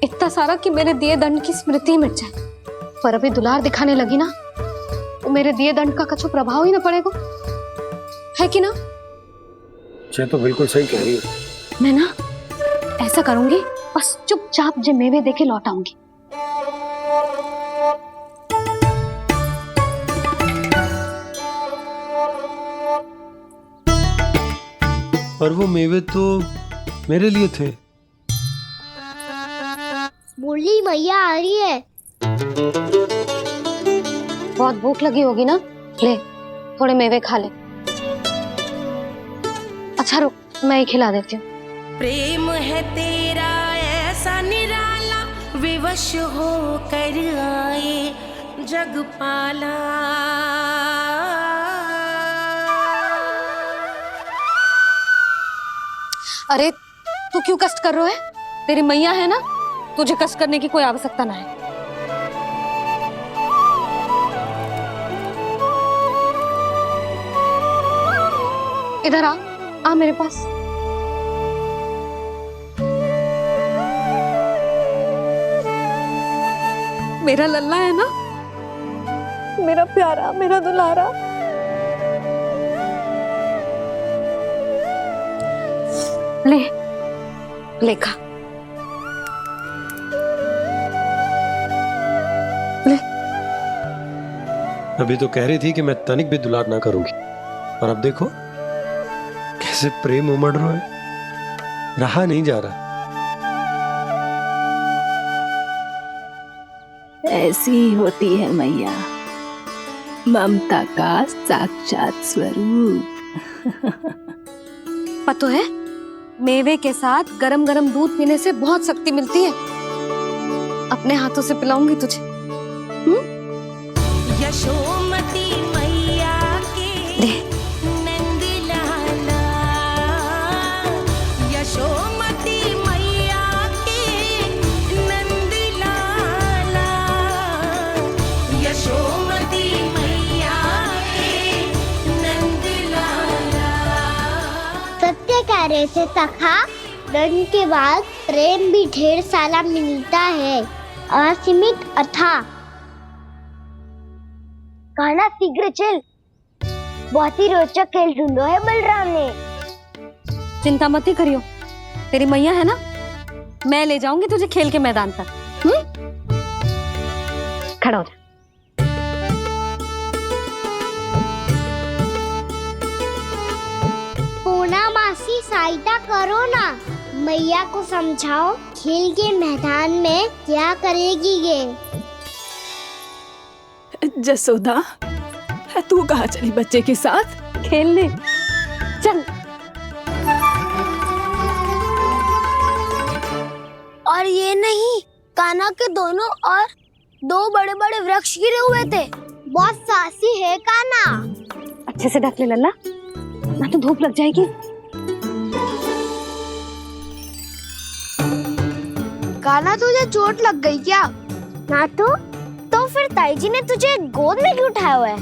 इतना सारा कि मेरे दिए दंड की स्मृति मिट जाए। पर अभी दुलार दिखाने लगी ना, तो मेरे दिए दंड का कछु प्रभाव ही ना पड़ेगा, है कि ना? ये तो बिल्कुल सही कह रही है। मैं ना ऐसा करूंगी, बस चुपचाप जे मेवे देके लौट आऊंगी। पर वो मेवे तो मेरे लिए थे। मुरली मैया आ रही है। बहुत भूख लगी होगी ना, ले थोड़े मेवे खा ले। अच्छा रुक, मैं ही खिला देती हूँ। प्रेम है तेरा ऐसा निराला, विवश हो कर आए जग पाला। अरे तू क्यों कष्ट कर रहा है? तेरी मैया है ना, तुझे कष्ट करने की कोई आवश्यकता ना है। इधर आ मेरे पास। मेरा लल्ला है ना, मेरा प्यारा, मेरा दुलारा। ले ले खा, ले। अभी तो कह रही थी कि मैं तनिक भी दुलार ना करूंगी, और अब देखो कैसे प्रेम उमड़ रहा है, रहा नहीं जा रहा। ऐसी ही होती है मैया, ममता का साक्षात स्वरूप। पता है, मेवे के साथ गरम गरम दूध पीने से बहुत शक्ति मिलती है। अपने हाथों से पिलाऊंगी तुझे। यशोमती मैया के नंद लाला, यशोमती मैया के नंद लाला, यशोमती मैया के नंद लाला। सत्य कह रहे थे सखा, दंड के बाद प्रेम भी ढेर सारा मिलता है, असीमित अथाह। कहना शीघ्र चल, बहुत ही रोचक खेल ढूंढो है बलराम ने। चिंता मत ही करियो, तेरी मैया है ना, मैं ले जाऊंगी तुझे खेल के मैदान तक। खड़ा हो जा। पूना मासी सहायता करो ना, मैया को समझाओ खेल के मैदान में क्या करेगी ये। जसोदा, तू कहाँ चली बच्चे के साथ? खेलने चल। और ये नहीं, कान्हा के दोनों और दो बड़े बड़े वृक्ष गिरे हुए थे। बहुत साहसी है कान्हा। अच्छे से ढक ले लल्ला, ना तो धूप लग जाएगी। कान्हा तुझे चोट लग गई क्या? ना तो फिर ताई जी ने तुझे गोद में क्यों उठाया हुआ है?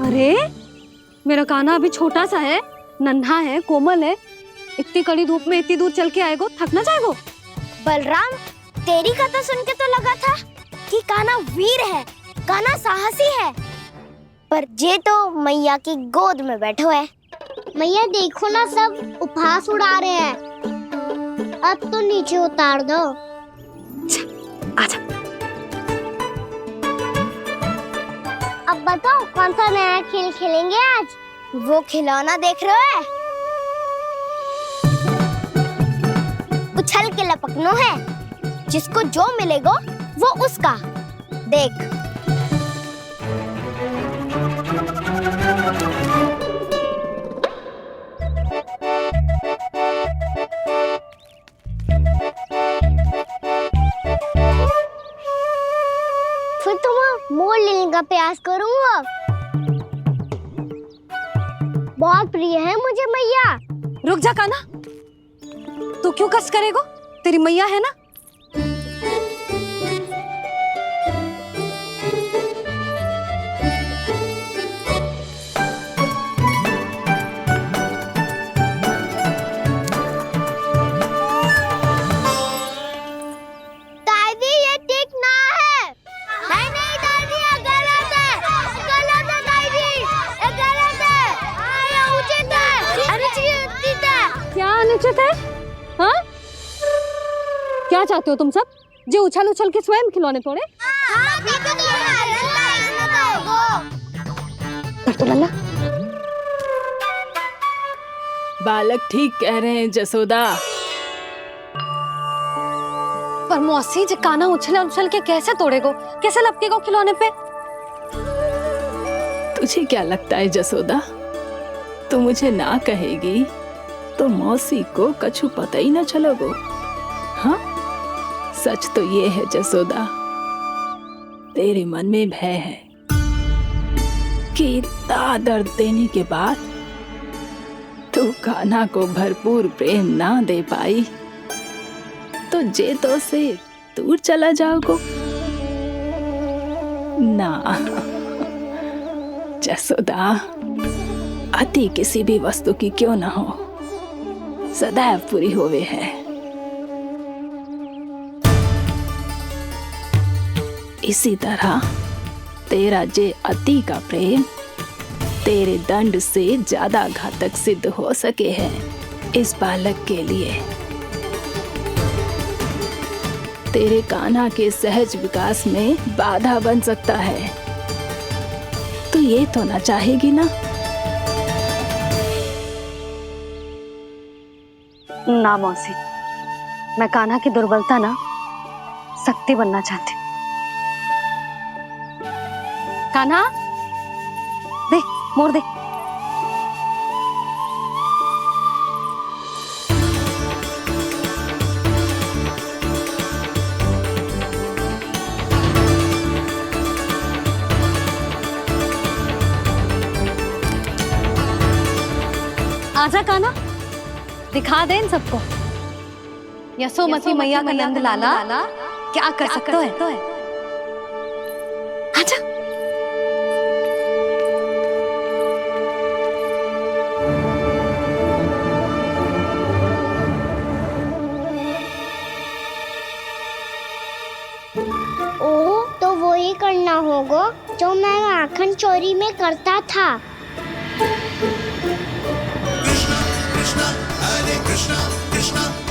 अरे मेरा कान्हा अभी छोटा सा है, नन्हा है, कोमल है। इतनी कड़ी धूप में इतनी दूर चल के आएगा, थक ना जाएगा? बलराम, तेरी कथा सुन के तो लगा था कि कान्हा वीर है, कान्हा साहसी है, पर जे तो मैया की गोद में बैठे हुए। मैया देखो ना, सब उपहास उड़ा रहे हैं। अब तो नीचे उतार दो। आजा। अब बताओ कौन सा नया खेल खेलेंगे आज? वो खिलौना देख रहे हो? उछल के लपकनो है, जिसको जो मिलेगा वो उसका। देख। फिर तुम मोड़ लेने का प्रयास करूंगा। बहुत प्रिय है मुझे मैया। रुक जा कान्हा, तू क्यों कष्ट करेगा? तेरी मैया है ना। क्या चाहते हो तुम सब? जो उछल उछल के स्वयं खिलौने तोड़े? कर तो लल्ला। बालक ठीक कह रहे हैं जसोदा। पर मौसी जी काना उछल उछल के कैसे तोड़ेगो, कैसे लपकेगो खिलौने पे? तुझे क्या लगता है जसोदा, तू मुझे ना कहेगी तो मौसी को कछु पता ही ना चलोगो। हाँ, सच तो ये है जसोदा, तेरे मन में भय है कि इतना दर्द देने के बाद तू कान्हा को भरपूर प्रेम ना दे पाई तो जेतो से दूर चला जाओगो ना। जसोदा, अति किसी भी वस्तु की क्यों ना हो, सदैव पूरी होवे है। इसी तरह तेरा जे अति का प्रेम तेरे दंड से ज्यादा घातक सिद्ध हो सके है इस बालक के लिए। तेरे कान्हा के सहज विकास में बाधा बन सकता है। तो ये तो ना चाहेगी ना? ना मौसी, मैं कान्हा की दुर्बलता ना शक्ति बनना चाहती। कान्हा, दे मोड़ दे। आजा कान्हा, दिखा दे इन सबको यशोमती मैया का नंद लाला क्या कर सकता है। आजा। ओ, तो वो ही करना होगा जो मैं माखन चोरी में करता था।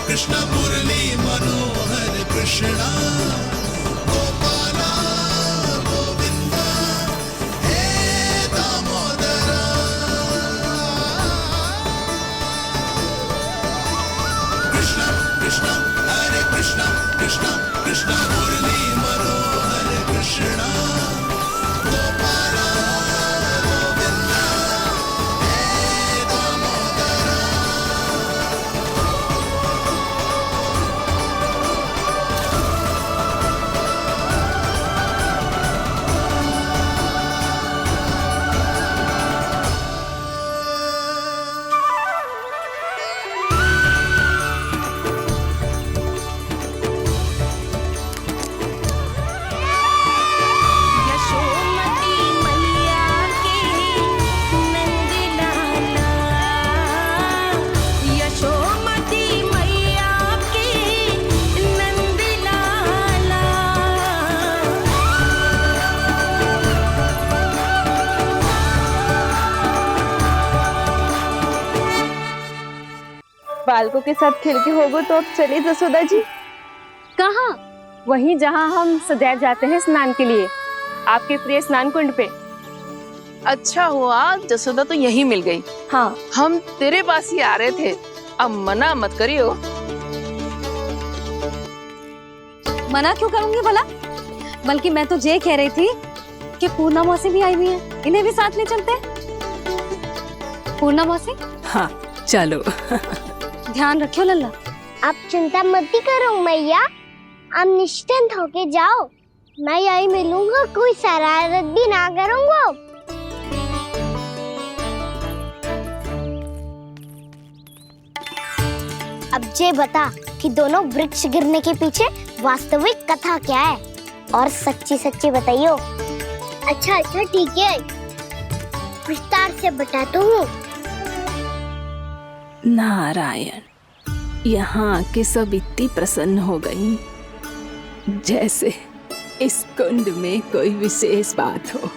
कृष्ण मुरली मनोहर कृष्णा गोपाला गोविंदा हे दामोदरा। कृष्ण कृष्ण हरे कृष्ण कृष्ण कृष्ण मुरली मनोहर कृष्णा गोपाला गोविंदा हे दामोदरा। यशोमती मैया के नंद लाला, यशोमती मैया के नंद लाला। बालकों के साथ खेल के होगो तो अब चलिए जसोदा जी। कहाँ? वहीं जहाँ हम सदैव जाते हैं स्नान के लिए, आपके प्रिय स्नान कुंड पे। अच्छा हुआ जसोदा तो यहीं मिल गई। हाँ, हम तेरे पास ही आ रहे थे, अब मना मत करियो। मना क्यों करूंगी भला? बल्कि मैं तो ये कह रही थी कि पूर्णा मौसी भी आई हुई है, इन्हें भी साथ ले चलते हैं। पूर्णा मौसी, हाँ चलो। ध्यान रखियो लल्ला। आप चिंता मत करो मैया, आप निश्चिंत होके जाओ, मैं यही मिलूंगा, कोई शरारत भी ना करूंगा। अब ये बता कि दोनों वृक्ष गिरने के पीछे वास्तविक कथा क्या है, और सच्ची सच्ची बताइयो। अच्छा अच्छा ठीक है, विस्तार से बताता हूँ। नारायण, यहाँ के सब इतनी प्रसन्न हो गई जैसे इस कुंड में कोई विशेष बात हो।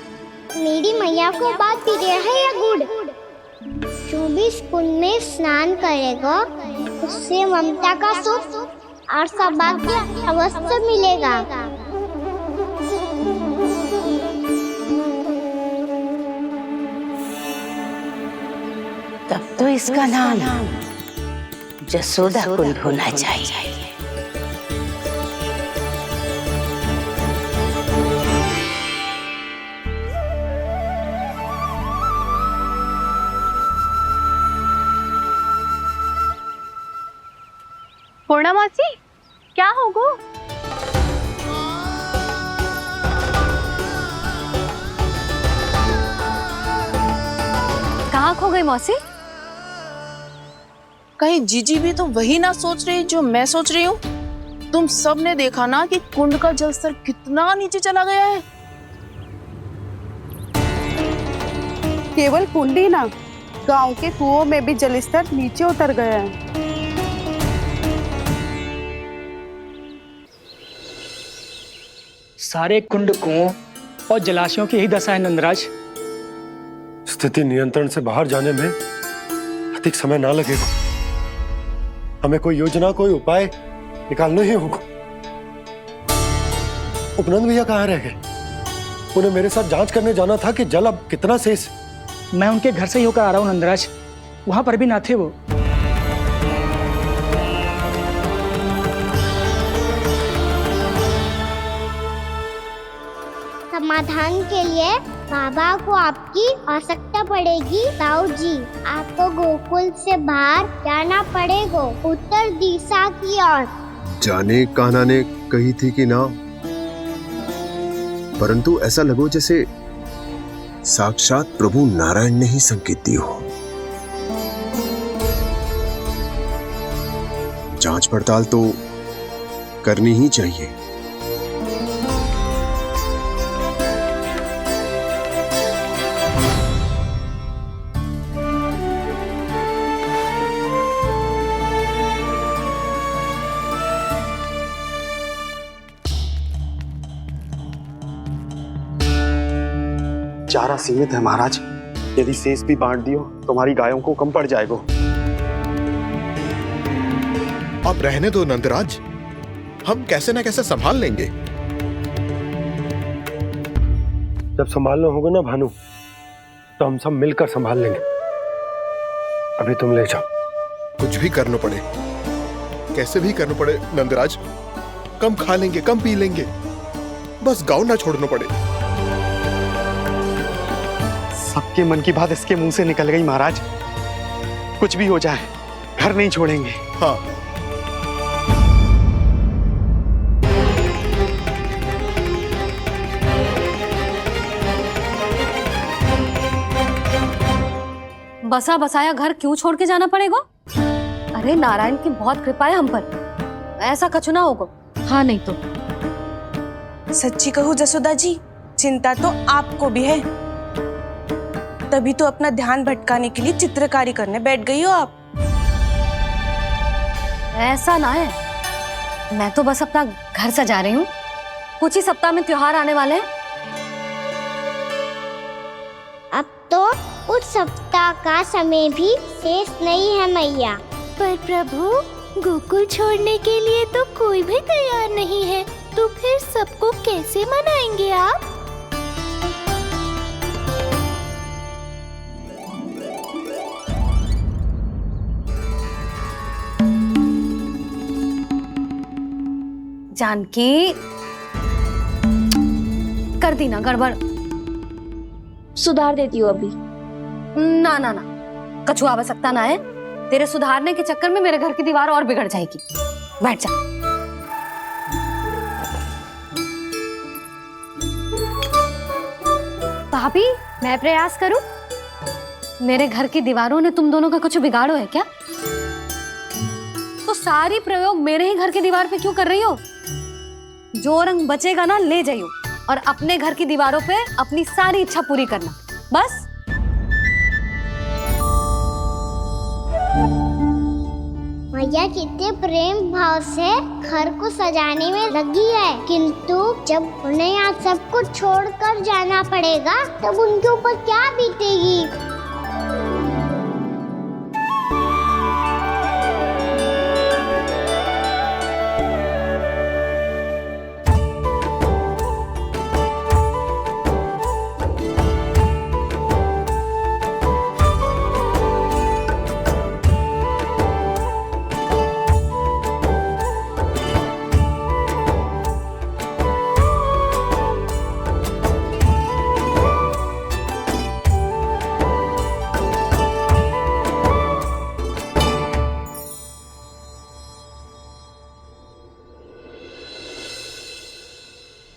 मेरी मैया को बात प्रिय है या गुड़? जो भी इस कुंड में स्नान करेगा उससे ममता का सुख और सौभाग्य अवश्य मिलेगा। तब तो इसका नाम जसोदा कुंड होना चाहिए। पूर्णा मौसी, क्या होगो? कहाँ खो गई मौसी? कहीं जीजी भी तो वही ना सोच रही जो मैं सोच रही हूँ। तुम सब ने देखा ना कि कुंड का जलस्तर कितना नीचे चला गया है। केवल कुंड ही ना, गांव के कुओं में भी जलस्तर नीचे उतर गया है। सारे कुंड कुओं और जलाशयों की ही दशा है नंदराज। स्थिति नियंत्रण से बाहर जाने में अधिक समय ना लगेगा। हमें कोई योजना, कोई उपाय निकालना ही होगा। उपनंद भैया कहाँ रह गए? उन्हें मेरे साथ जांच करने जाना था कि जल अब कितना शेष। मैं उनके घर से ही होकर आ रहा हूँ नंदराज, वहां पर भी ना थे वो। समाधान के लिए बाबा को आपकी आवश्यकता पड़ेगी। ताऊ जी, आपको गोकुल से बाहर जाना पड़ेगा, उत्तर दिशा की ओर। जाने कान्हा ने कही थी कि ना, परंतु ऐसा लगो जैसे साक्षात प्रभु नारायण ने ही संकेत दी हो। जांच पड़ताल तो करनी ही चाहिए। चारा सीमित है महाराज, यदि शेष भी बांट दियो तो हमारी गायों को कम पड़ जाएगा। आप रहने दो नंदराज, हम कैसे न कैसे संभाल लेंगे। जब संभालना होगा ना भानु, तो हम सब मिलकर संभाल लेंगे। अभी तुम ले जाओ। कुछ भी करना पड़े, कैसे भी करना पड़े नंदराज, कम खा लेंगे, कम पी लेंगे, बस गाँव ना छोड़ना पड़े। सबके मन की बात इसके मुंह से निकल गई महाराज। कुछ भी हो जाए, घर नहीं छोड़ेंगे। हाँ, बसा बसाया घर क्यों छोड़ के जाना पड़ेगा? अरे नारायण की बहुत कृपा है हम पर, ऐसा कछु ना होगा। हाँ नहीं तो सच्ची कहूँ जसोदा जी, चिंता तो आपको भी है, तभी तो अपना ध्यान भटकाने के लिए चित्रकारी करने बैठ गई हो आप। ऐसा ना है, मैं तो बस अपना घर सजा रही हूँ। कुछ ही सप्ताह में त्योहार आने वाले हैं। अब तो उस सप्ताह का समय भी शेष नहीं है मैया। पर प्रभु, गोकुल छोड़ने के लिए तो कोई भी तैयार नहीं है, तो फिर सबको कैसे मनाएंगे आप? जानकी, कर दी ना गड़बड़। सुधार देती हूँ अभी। ना ना ना, कछु आवश्यकता ना है। तेरे सुधारने के चक्कर में मेरे घर की दीवार और बिगड़ जाएगी। बैठ जा। भाभी, मैं प्रयास करूं? मेरे घर की दीवारों ने तुम दोनों का कुछ बिगाड़ो है क्या? तो सारी प्रयोग मेरे ही घर की दीवार पे क्यों कर रही हो? जो रंग बचेगा ना ले जाइयो, और अपने घर की दीवारों पे अपनी सारी इच्छा पूरी करना, बस। मैया कितने प्रेम भाव से घर को सजाने में लगी है, किंतु जब उन्हें यहाँ सब कुछ छोड़कर जाना पड़ेगा तब उनके ऊपर क्या बीतेगी?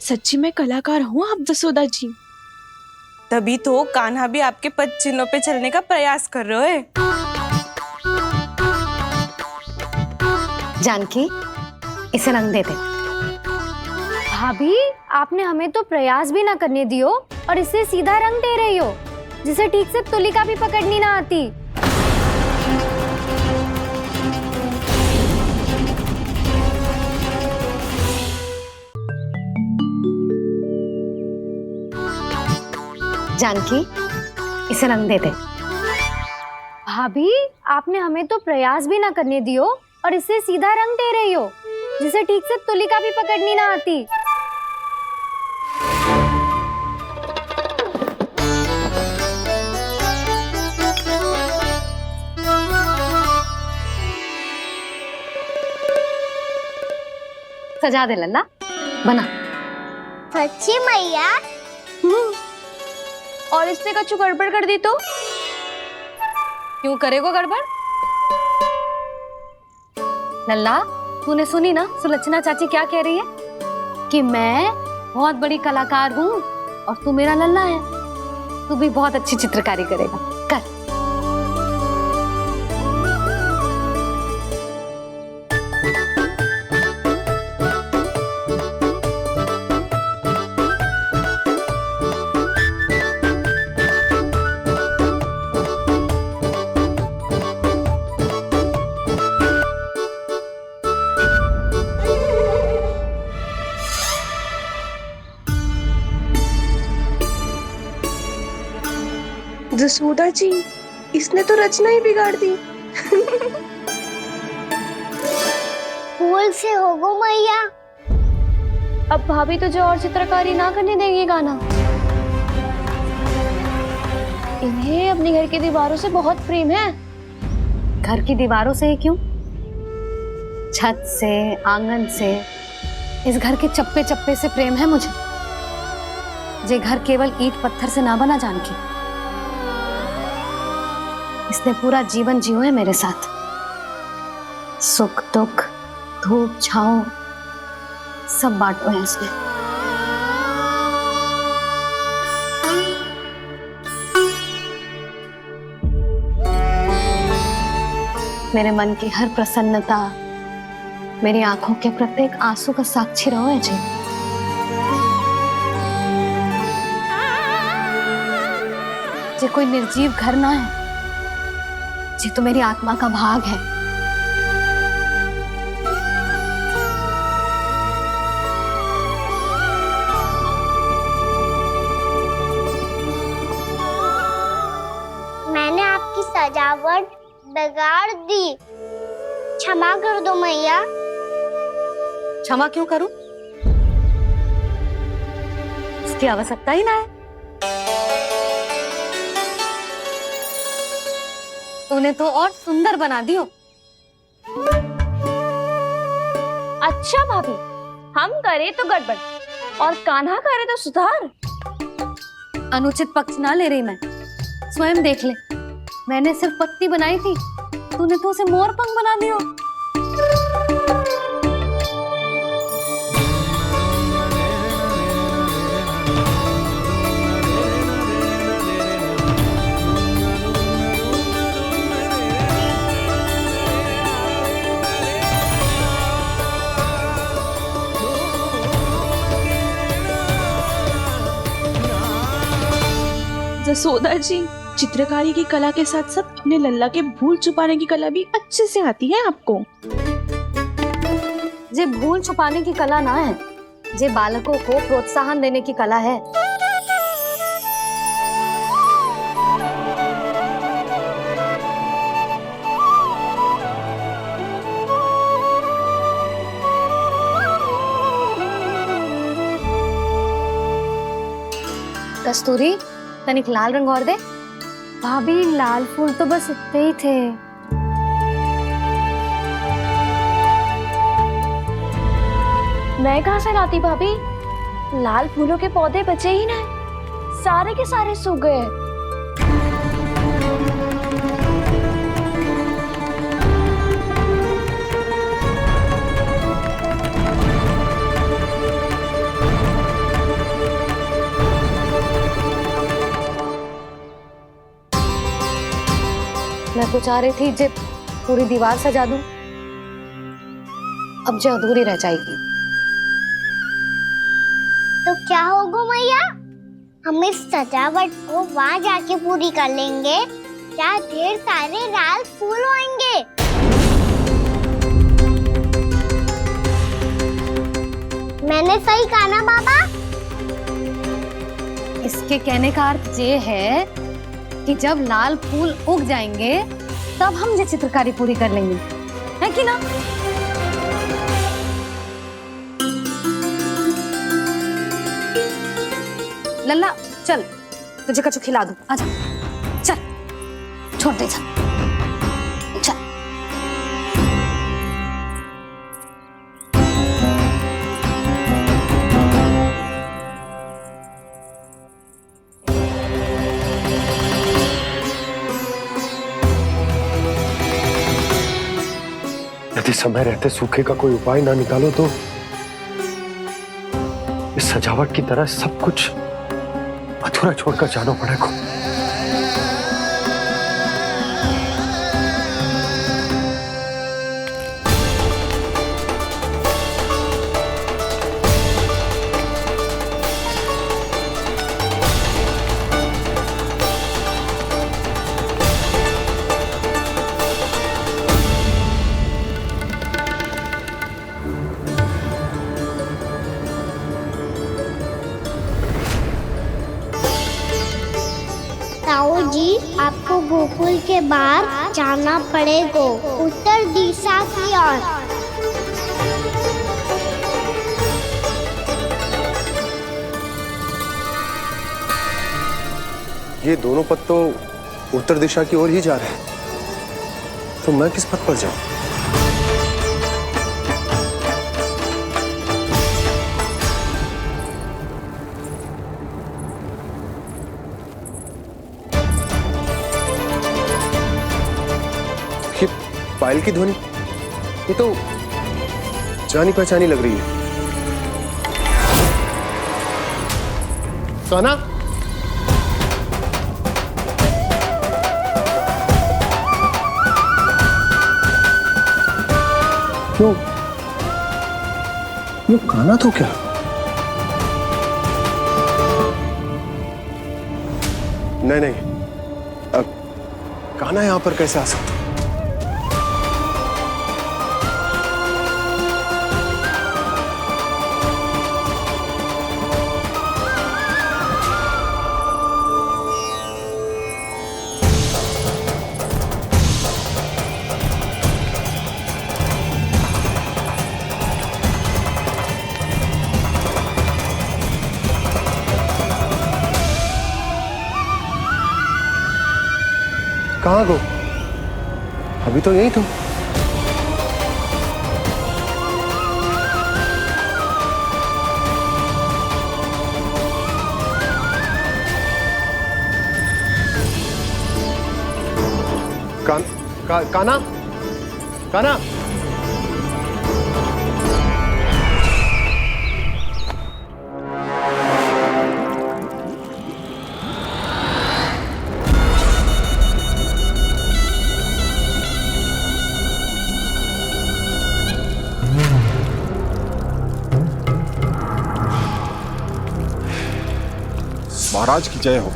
सच्ची में कलाकार हूँ आप जसोदा जी। तभी तो कान्हा भी आपके पद चिन्हों पे चलने का प्रयास कर रहे है। जानकी, इसे रंग दे दे। भाभी, आपने हमें तो प्रयास भी ना करने दियो और इसे सीधा रंग दे रही हो, जिसे ठीक से तुलिका भी पकड़नी ना आती। जानकी, इसे रंग दे दे। भाभी, आपने हमें तो प्रयास भी ना करने दियो और इसे सीधा रंग दे रही हो, जिसे ठीक से तुलिका भी पकड़नी ना आती। सजा दे लल्ला, बना। सच्ची मैया? और इसने कछु गड़बड़ कर दी तो? क्यों करेगो गड़बड़? लल्ला, तूने सुनी ना सुलक्षणा चाची क्या कह रही है? कि मैं बहुत बड़ी कलाकार हूँ और तू मेरा लल्ला है। तू भी बहुत अच्छी चित्रकारी करेगा, कर। जसोदा जी, इसने तो रचना ही बिगाड़ दी। फूल से होगो मैया। अब भाभी तुझे और चित्रकारी ना करने देंगे गाना। इन्हें अपने घर की दीवारों से बहुत प्रेम है। घर की दीवारों से ही क्यों? छत से, आंगन से, इस घर के चप्पे चप्पे से प्रेम है मुझे। ये घर केवल ईंट पत्थर से ना बना जानकी। इसने पूरा जीवन जियो है मेरे साथ। सुख दुख, धूप छांव सब बांटो है इसने। मेरे मन की हर प्रसन्नता, मेरी आंखों के प्रत्येक आंसू का साक्षी रहो है जी। ये कोई निर्जीव घर ना है, ये तो मेरी आत्मा का भाग है। मैंने आपकी सजावट बिगाड़ दी, क्षमा कर दो मैया। क्षमा क्यों करूं? इसकी आवश्यकता ही ना है। तूने तो और सुंदर बना दियो। अच्छा भाभी, हम करे तो गड़बड़ और कान्हा करे तो सुधार। अनुचित पक्ष ना ले रही मैं, स्वयं देख ले। मैंने सिर्फ पत्ती बनाई थी, तूने तो उसे मोर पंख बना दियो। जसोदा जी, चित्रकारी की कला के साथ साथ अपने लल्ला के भूल छुपाने की कला भी अच्छे से आती है आपको। ये भूल छुपाने की कला ना है, ये बालकों को प्रोत्साहन देने की कला है। कस्तूरी, तनिक लाल रंग और दे। भाभी, लाल फूल तो बस इतने ही थे। मैं कहाँ से लाती भाभी? लाल फूलों के पौधे बचे ही ना, सारे के सारे सूख गए। तो चाह रही थी जे पूरी दीवार सजा दूं, अब जो अधूरी रह जाएगी। तो क्या होगा मैया, हम इस सजावट को वहाँ जाके पूरी कर लेंगे जहाँ ढेर सारे लाल फूल होंगे। मैंने सही कहा ना बाबा? इसके कहने का अर्थ ये है कि जब लाल फूल उग जाएंगे तब हम ये चित्रकारी पूरी कर लेंगे, है कि ना? लल्ला चल, तुझे कछु खिला दूं, आजा, चल, छोड़ दे, चल, चल। यदि समय रहते सूखे का कोई उपाय ना निकालो तो इस सजावट की तरह सब कुछ अधूरा छोड़कर जाना पड़ेगा। ताऊ जी, आपको गोकुल के बाहर जाना पड़ेगा, उत्तर दिशा की ओर। ये दोनों पथ तो उत्तर दिशा की ओर ही जा रहे हैं, तो मैं किस पथ पर जाऊं? पायल की ध्वनि, ये तो जानी पहचानी लग रही है। कान्हा, क्यों? ये कान्हा तो क्या? नहीं नहीं, अब कान्हा यहां पर कैसे आ सकता? कहाँ गो? अभी तो यही तुम। कान्हा, कान्हा, महाराज की जय हो।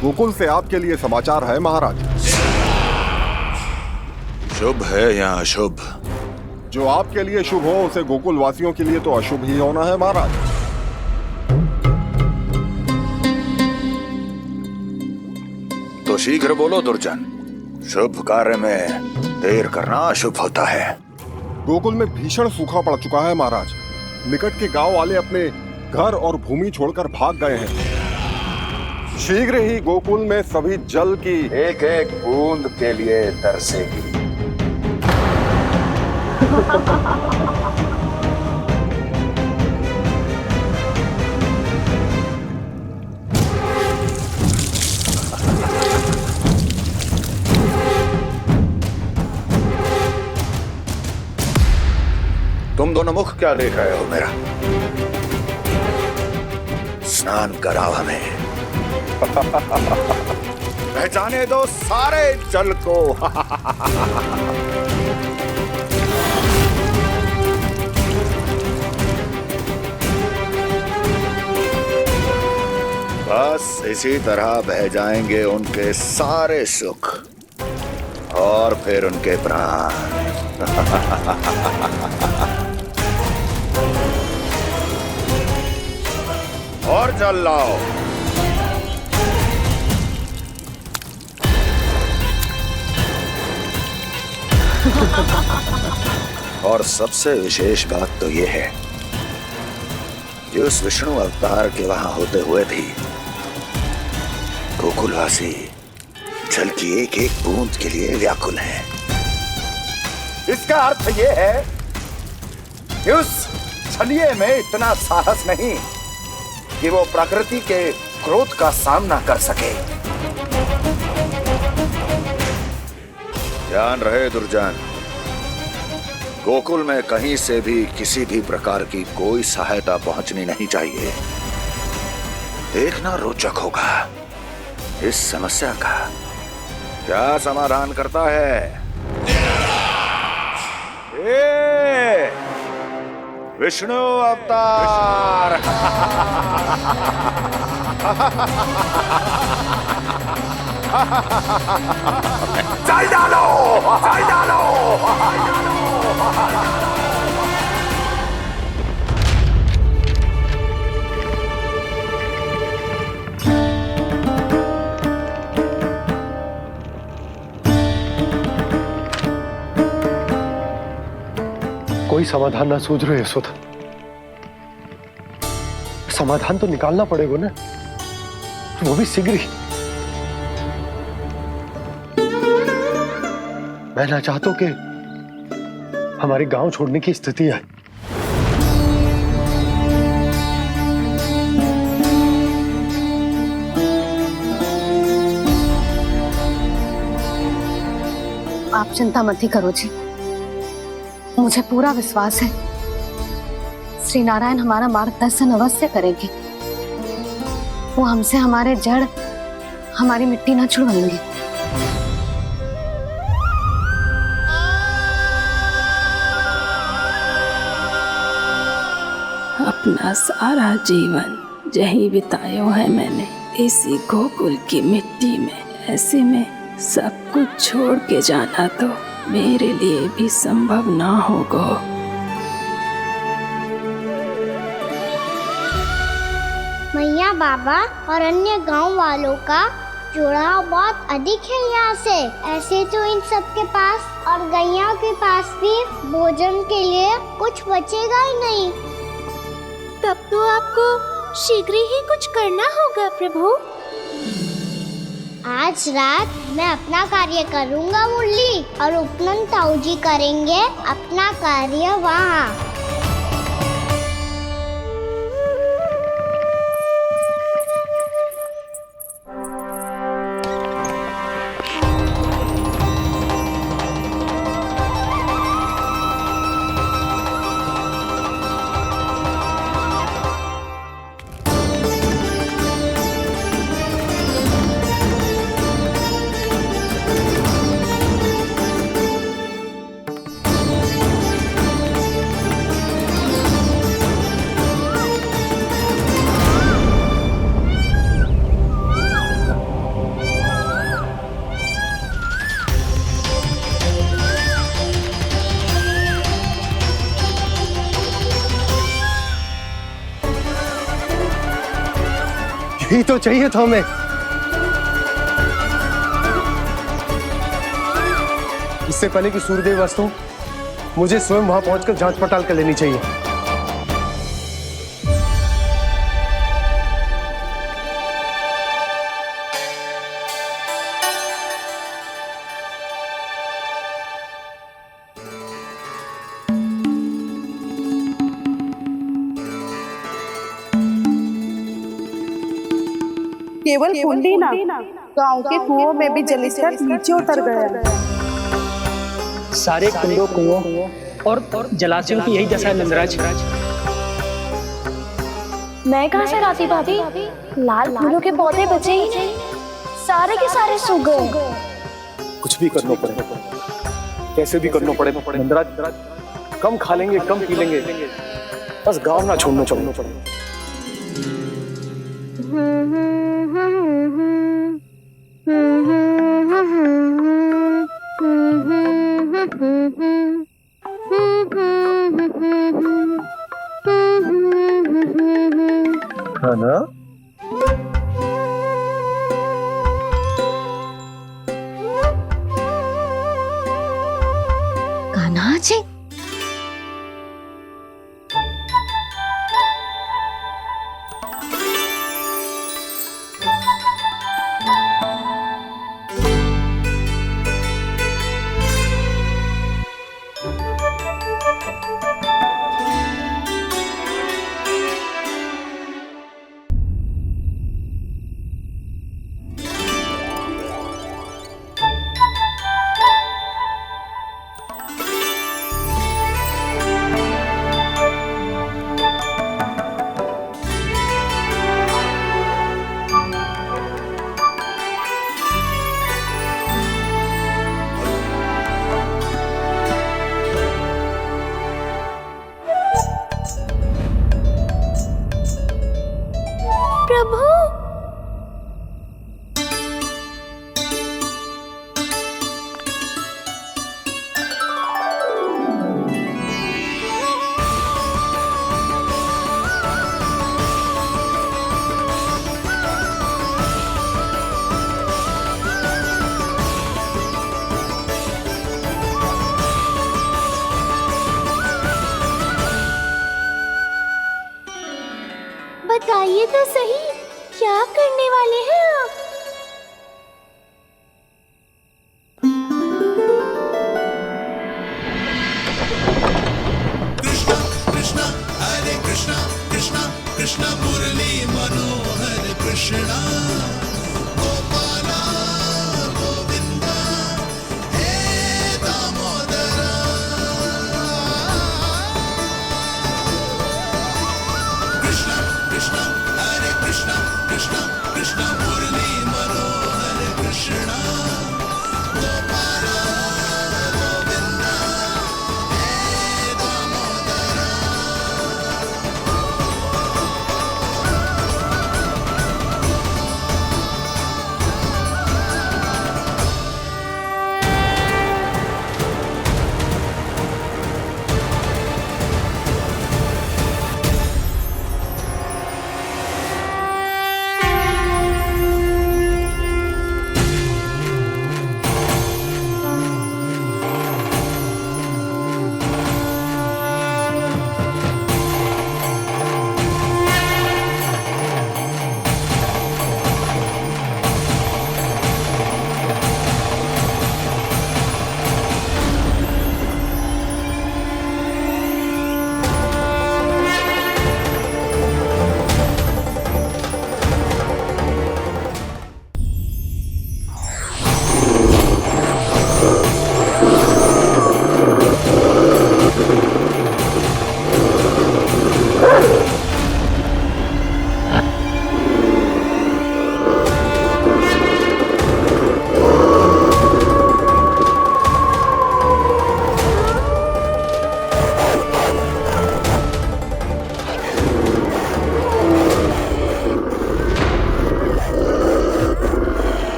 गोकुल से आपके लिए समाचार है महाराज। शुभ है या अशुभ? जो आपके लिए शुभ हो उसे गोकुल वासियों के लिए तो अशुभ ही होना है महाराज। तो शीघ्र बोलो दुर्जन, शुभ कार्य में देर करना अशुभ होता है। गोकुल में भीषण सूखा पड़ चुका है महाराज। निकट के गांव वाले अपने घर और भूमि छोड़कर भाग गए हैं। शीघ्र ही गोकुल में सभी जल की एक एक बूंद के लिए तरसेगी। तुम दोनों मुख क्या देख रहे हो मेरा? स्नान कराओ हमें। बह जाने दो सारे जल को। बस इसी तरह बह जाएंगे उनके सारे सुख और फिर उनके प्राण। और जल लाओ। और सबसे विशेष बात तो यह है कि उस विष्णु अवतार के वहां होते हुए भी गोकुलवासी जल की एक एक बूंद के लिए व्याकुल है। इसका अर्थ यह है कि उस छलिए में इतना साहस नहीं कि वो प्रकृति के क्रोध का सामना कर सके। ध्यान रहे दुर्जन, गोकुल में कहीं से भी किसी भी प्रकार की कोई सहायता पहुंचनी नहीं चाहिए। देखना रोचक होगा इस समस्या का क्या समाधान करता है। ए, विष्णु अवतार। जल डालो, जल डालो। कोई समाधान ना सूझ रहे यशोदा। समाधान तो निकालना पड़ेगा ना, वो भी शीघ्र ही। मैं ना चाहता कि हमारे गांव छोड़ने की स्थिति आए। आप चिंता मत ही करो जी, मुझे पूरा विश्वास है श्री नारायण हमारा मार्गदर्शन अवश्य करेंगे। वो हमसे हमारे जड़, हमारी मिट्टी ना छुड़वाएंगे। अपना सारा जीवन यही बितायो है मैंने इसी गोकुल की मिट्टी में। ऐसे में सब कुछ छोड़ के जाना तो मेरे लिए भी संभव ना होगा। मैया, बाबा और अन्य गांव वालों का जुड़ाव बहुत अधिक है यहाँ से। ऐसे तो इन सब के पास और गैया के पास भी भोजन के लिए कुछ बचेगा ही नहीं। तब तो आपको शीघ्र ही कुछ करना होगा प्रभु। आज रात मैं अपना कार्य करूँगा मुरली, और उपनंद ताऊ जी करेंगे अपना कार्य वहाँ। यही तो चाहिए था हमें। इससे पहले कि सूर्यदेव वस्तु, मुझे स्वयं वहां पहुंचकर जांच पड़ताल कर लेनी चाहिए। केवल कुंडी ना, गांव के कुओं में भी जलस्तर नीचे उतर गया है। सारे कुंडों, कुओं और जलाशयों की यही दशा है नंदराज। मैं कहाँ से लाती भाभी? लाल फूलों के पौधे बचे ही नहीं, सारे के सारे सो गए। कुछ भी करना पड़ेगा, कैसे भी करना पड़ेगा। नंदराज, कम खा लेंगे, कम पी लेंगे, बस गांव ना छोड़ना पड़ेगा। हाँ ना? कान्हा जी, प्रभु, बताइए तो सही, क्या करने वाले हैं आप? कृष्णा कृष्णा हरे कृष्णा कृष्णा कृष्णा मुरली मनोहर कृष्णा गोपाला गोविंदा हे दामोदरा कृष्णा कृष्णा हरे कृष्णा कृष्णा कृष्णा मुरली मनोहर कृष्णा गोपाला गोविंदा हे दामोदरा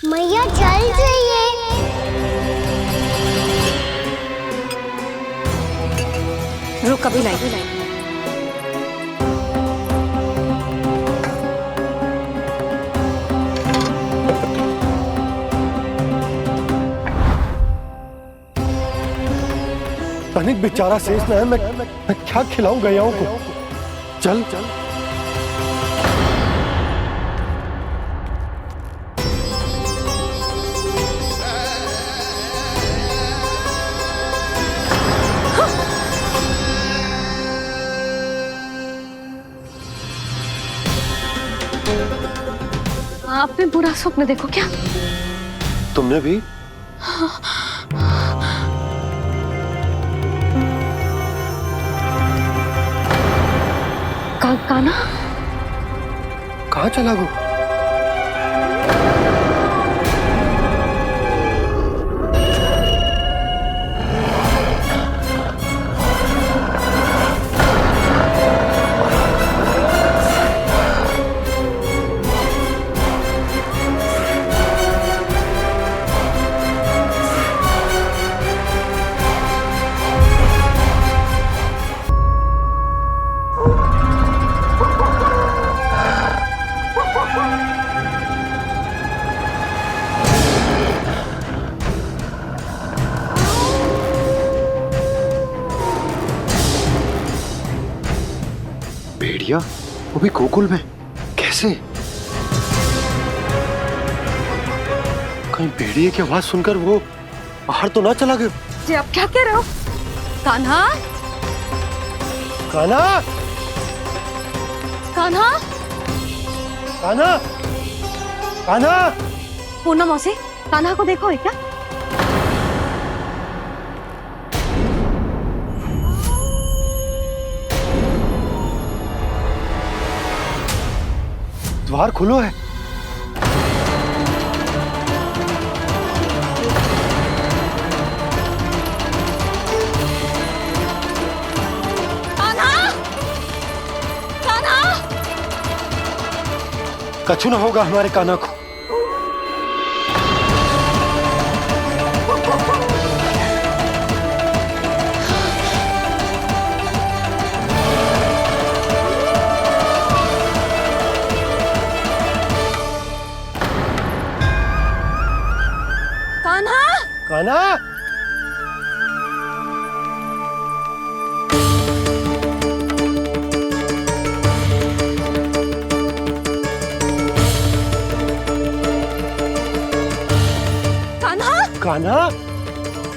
मैया जल जाइए। कभी लाई। तनिक बेचारा शेष न है, मैं क्या खिलाऊं गयाओं को। चल चल आपने बुरा स्वप्न देखो क्या? तुमने भी? काना कहाँ चला गो? भेड़िया वो भी गोकुल में कैसे? कहीं भेड़िए की आवाज सुनकर वो बाहर तो ना चला गया? जी आप क्या कह रहे हो? कान्हा, कान्हा, कान्हा, कान्हा, कान्हा। पूनम मौसी, कान्हा को देखो है क्या? द्वार खुलो है। कान्हा, कान्हा, कछु न होगा हमारे कान्हा को। कान्हा, कान्हा, कान्हा,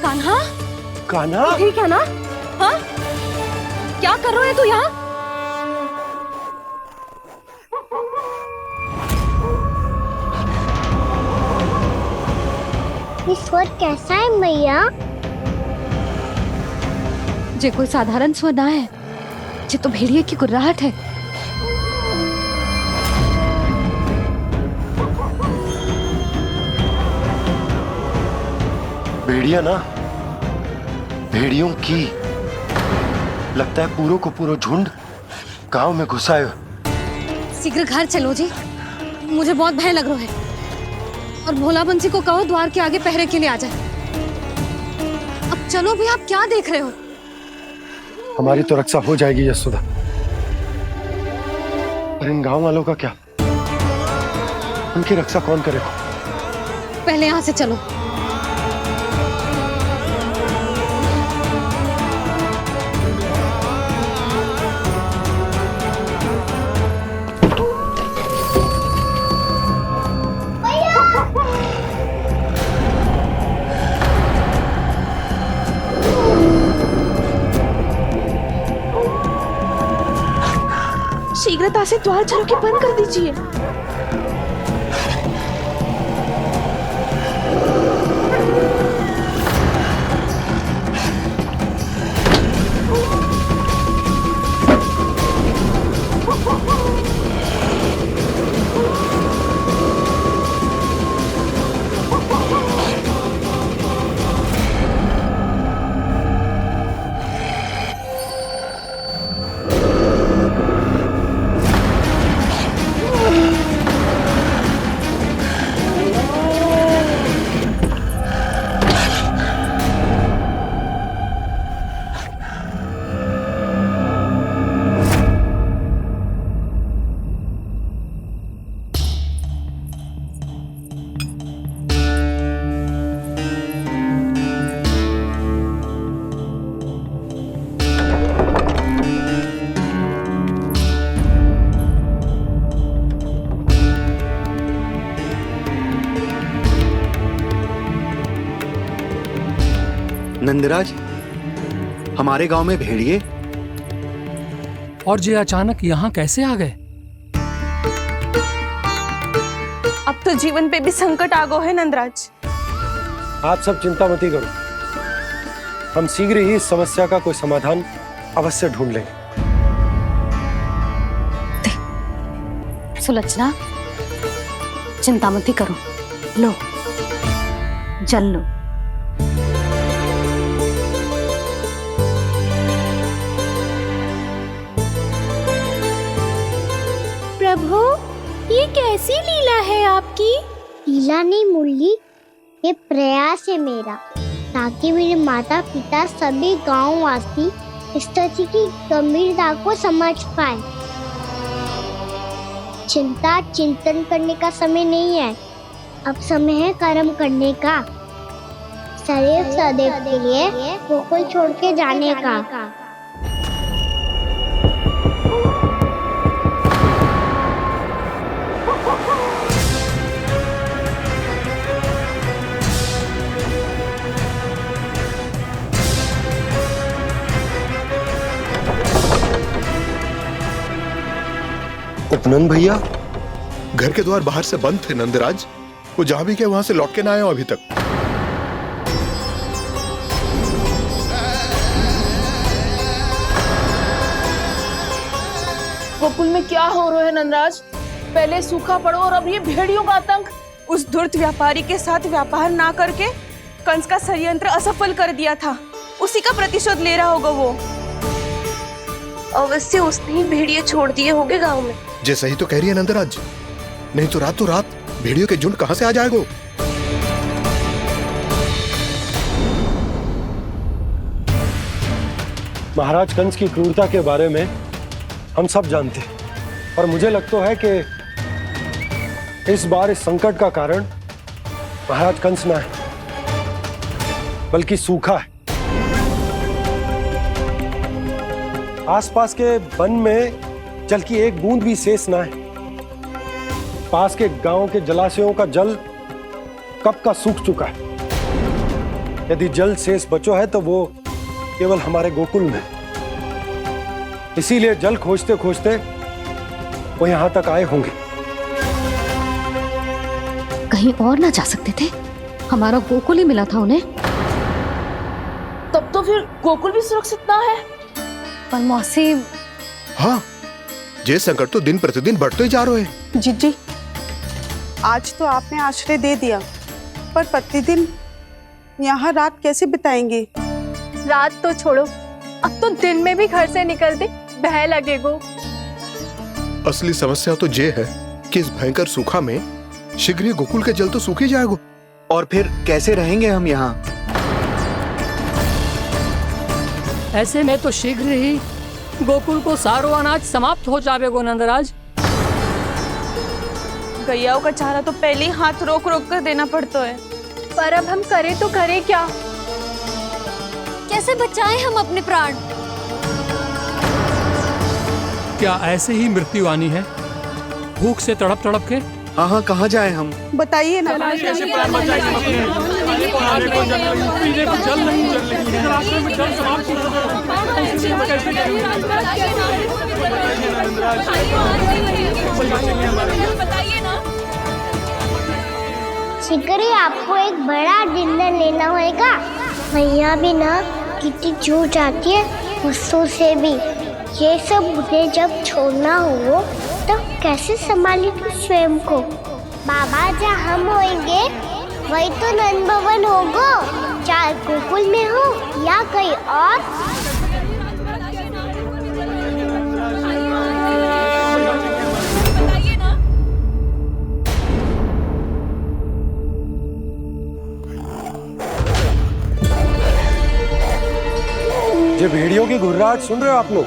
कान्हा, कान्हा, ठीक है ना? हाँ? क्या कर रहे हो तू यहाँ? स्वर कैसा है मैया? जे कोई साधारण स्वर ना है, जे तो भेड़िए की गुर्राहट है। भेड़िया ना, भेड़ियों की लगता है पूरों को पूरा झुंड गांव में घुसा है। शीघ्र घर चलो जी, मुझे बहुत भय लग रहा है। और भोला बंसी को कहो द्वार के आगे पहरे के लिए आ जाए। अब चलो भी, आप क्या देख रहे हो? हमारी तो रक्षा हो जाएगी यशोदा, पर इन गांव वालों का क्या? उनकी रक्षा कौन करेगा? पहले यहाँ से चलो। शीघ्रता से द्वार चलो के बंद कर दीजिए। नंदराज, हमारे गांव में भेड़िए और ये अचानक यहाँ कैसे आ गए? अब तो जीवन पे भी संकट आ गो है नंदराज। आप सब चिंता मत करो, हम शीघ्र ही इस समस्या का कोई समाधान अवश्य ढूंढ लेंगे। सुलोचना, चिंता मत करो, लो जल लो। प्रभु, ये कैसी लीला है आपकी? लीला नहीं मुरली, ये प्रयास है मेरा, ताकि मेरे माता पिता सभी गांव वासी स्थिति की गंभीरता को समझ पाए। चिंता चिंतन करने का समय नहीं है, अब समय है कर्म करने का, सदैव सदैव के लिए गोकुल छोड़ के जाने का। उपनंद भैया, घर के द्वार बाहर से बंद थे नंदराज, वो जहां भी गए वहां से लौट के ना आए हो अभी तक। गोकुल में क्या हो रहा है नंदराज? पहले सूखा पड़ो और अब ये भेड़ियों का आतंक। उस धूर्त व्यापारी के साथ व्यापार ना करके कंस का षड्यंत्र असफल कर दिया था, उसी का प्रतिशोध ले रहा होगा वो। अवश्य उसने ही भेड़िए छोड़ दिए होंगे गांव में। जे सही तो कह रही है नंदराज, नहीं तो रात भेड़ियों के झुंड कहां से आ जाएगा? महाराज कंस की क्रूरता के बारे में हम सब जानते हैं, और मुझे लगता है कि इस बार इस संकट का कारण महाराज कंस ना है, बल्कि सूखा है। आसपास के वन में जल की एक बूंद भी शेष ना है। पास के गांव के जलाशयों का जल कब का सूख चुका है। यदि जल शेष बचो है तो वो केवल हमारे गोकुल में। इसीलिए जल खोजते खोजते वो यहां तक आए होंगे। कहीं और ना जा सकते थे? हमारा गोकुल ही मिला था उन्हें। तब तो फिर गोकुल भी सुरक्षित ना है। पर मौसी, हाँ, ये संकट तो दिन प्रतिदिन बढ़ते ही जा रहे हैं। जीजी, आज तो आपने आश्रय दे दिया, पर प्रतिदिन यहाँ रात कैसे बिताएंगे? रात तो छोड़ो, अब तो दिन में भी घर से निकलते भय लगेगो। असली समस्या तो ये है कि इस भयंकर सूखा में शीघ्र ही गोकुल के जल तो सूख ही जाएगा। और फिर कैसे रहेंगे हम यहाँ? ऐसे में तो शीघ्र ही गोकुल को सारो अनाज समाप्त हो जाएगो नंदराज। गैयाओं का चारा तो पहले ही हाथ रोक रोक कर देना पड़ता है। पर अब हम करें तो करें क्या? कैसे बचाएं हम अपने प्राण? क्या ऐसे ही मृत्यु आनी है, भूख से तड़प तड़प के? हाँ, कहाँ जाए हम? बताइए ना। शीघ्र ही आपको एक बड़ा निर्णय लेना होगा। मैया भी ना कितनी जूझ जाती है गुस्सों से भी। ये सब मुझे जब छोड़ना हो तो कैसे संभालेगी स्वयं को? बाबा जहाँ हम होंगे वही तो नंद भवन होगा, चाहे गोकुल में हो या कहीं और। ये भेड़ियों की घुर्राहट सुन रहे हो आप लोग?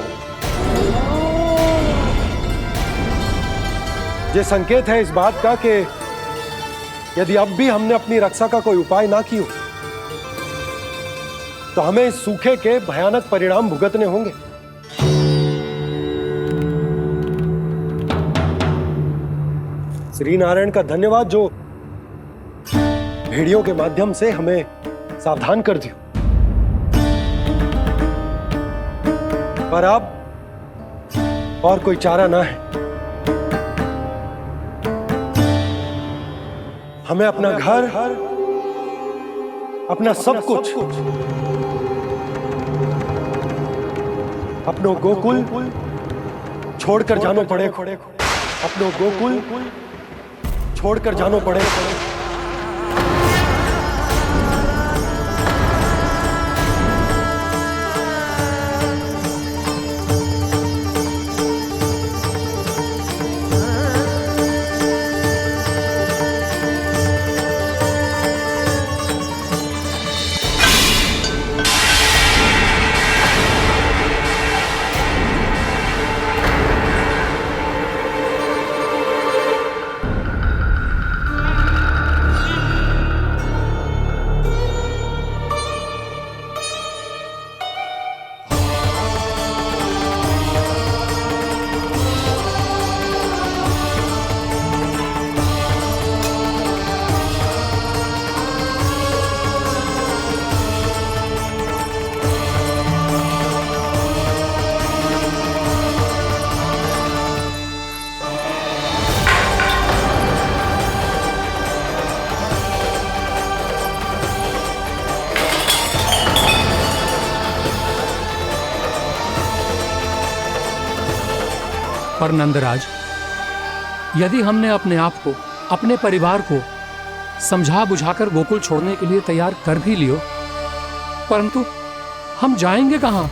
ये संकेत है इस बात का कि यदि अब भी हमने अपनी रक्षा का कोई उपाय ना किया तो हमें इस सूखे के भयानक परिणाम भुगतने होंगे। श्री नारायण का धन्यवाद जो भेड़ियों के माध्यम से हमें सावधान कर दिया। पर अब और कोई चारा ना है। हमें अपना घर, अपना सब कुछ, अपनों गोकुल छोड़कर जानो पड़े। अपनों गोकुल छोड़कर जानो पड़े। पर नंदराज, यदि हमने अपने आप को, अपने परिवार को समझा बुझाकर गोकुल छोड़ने के लिए तैयार कर भी लियो, परंतु हम जाएंगे कहां?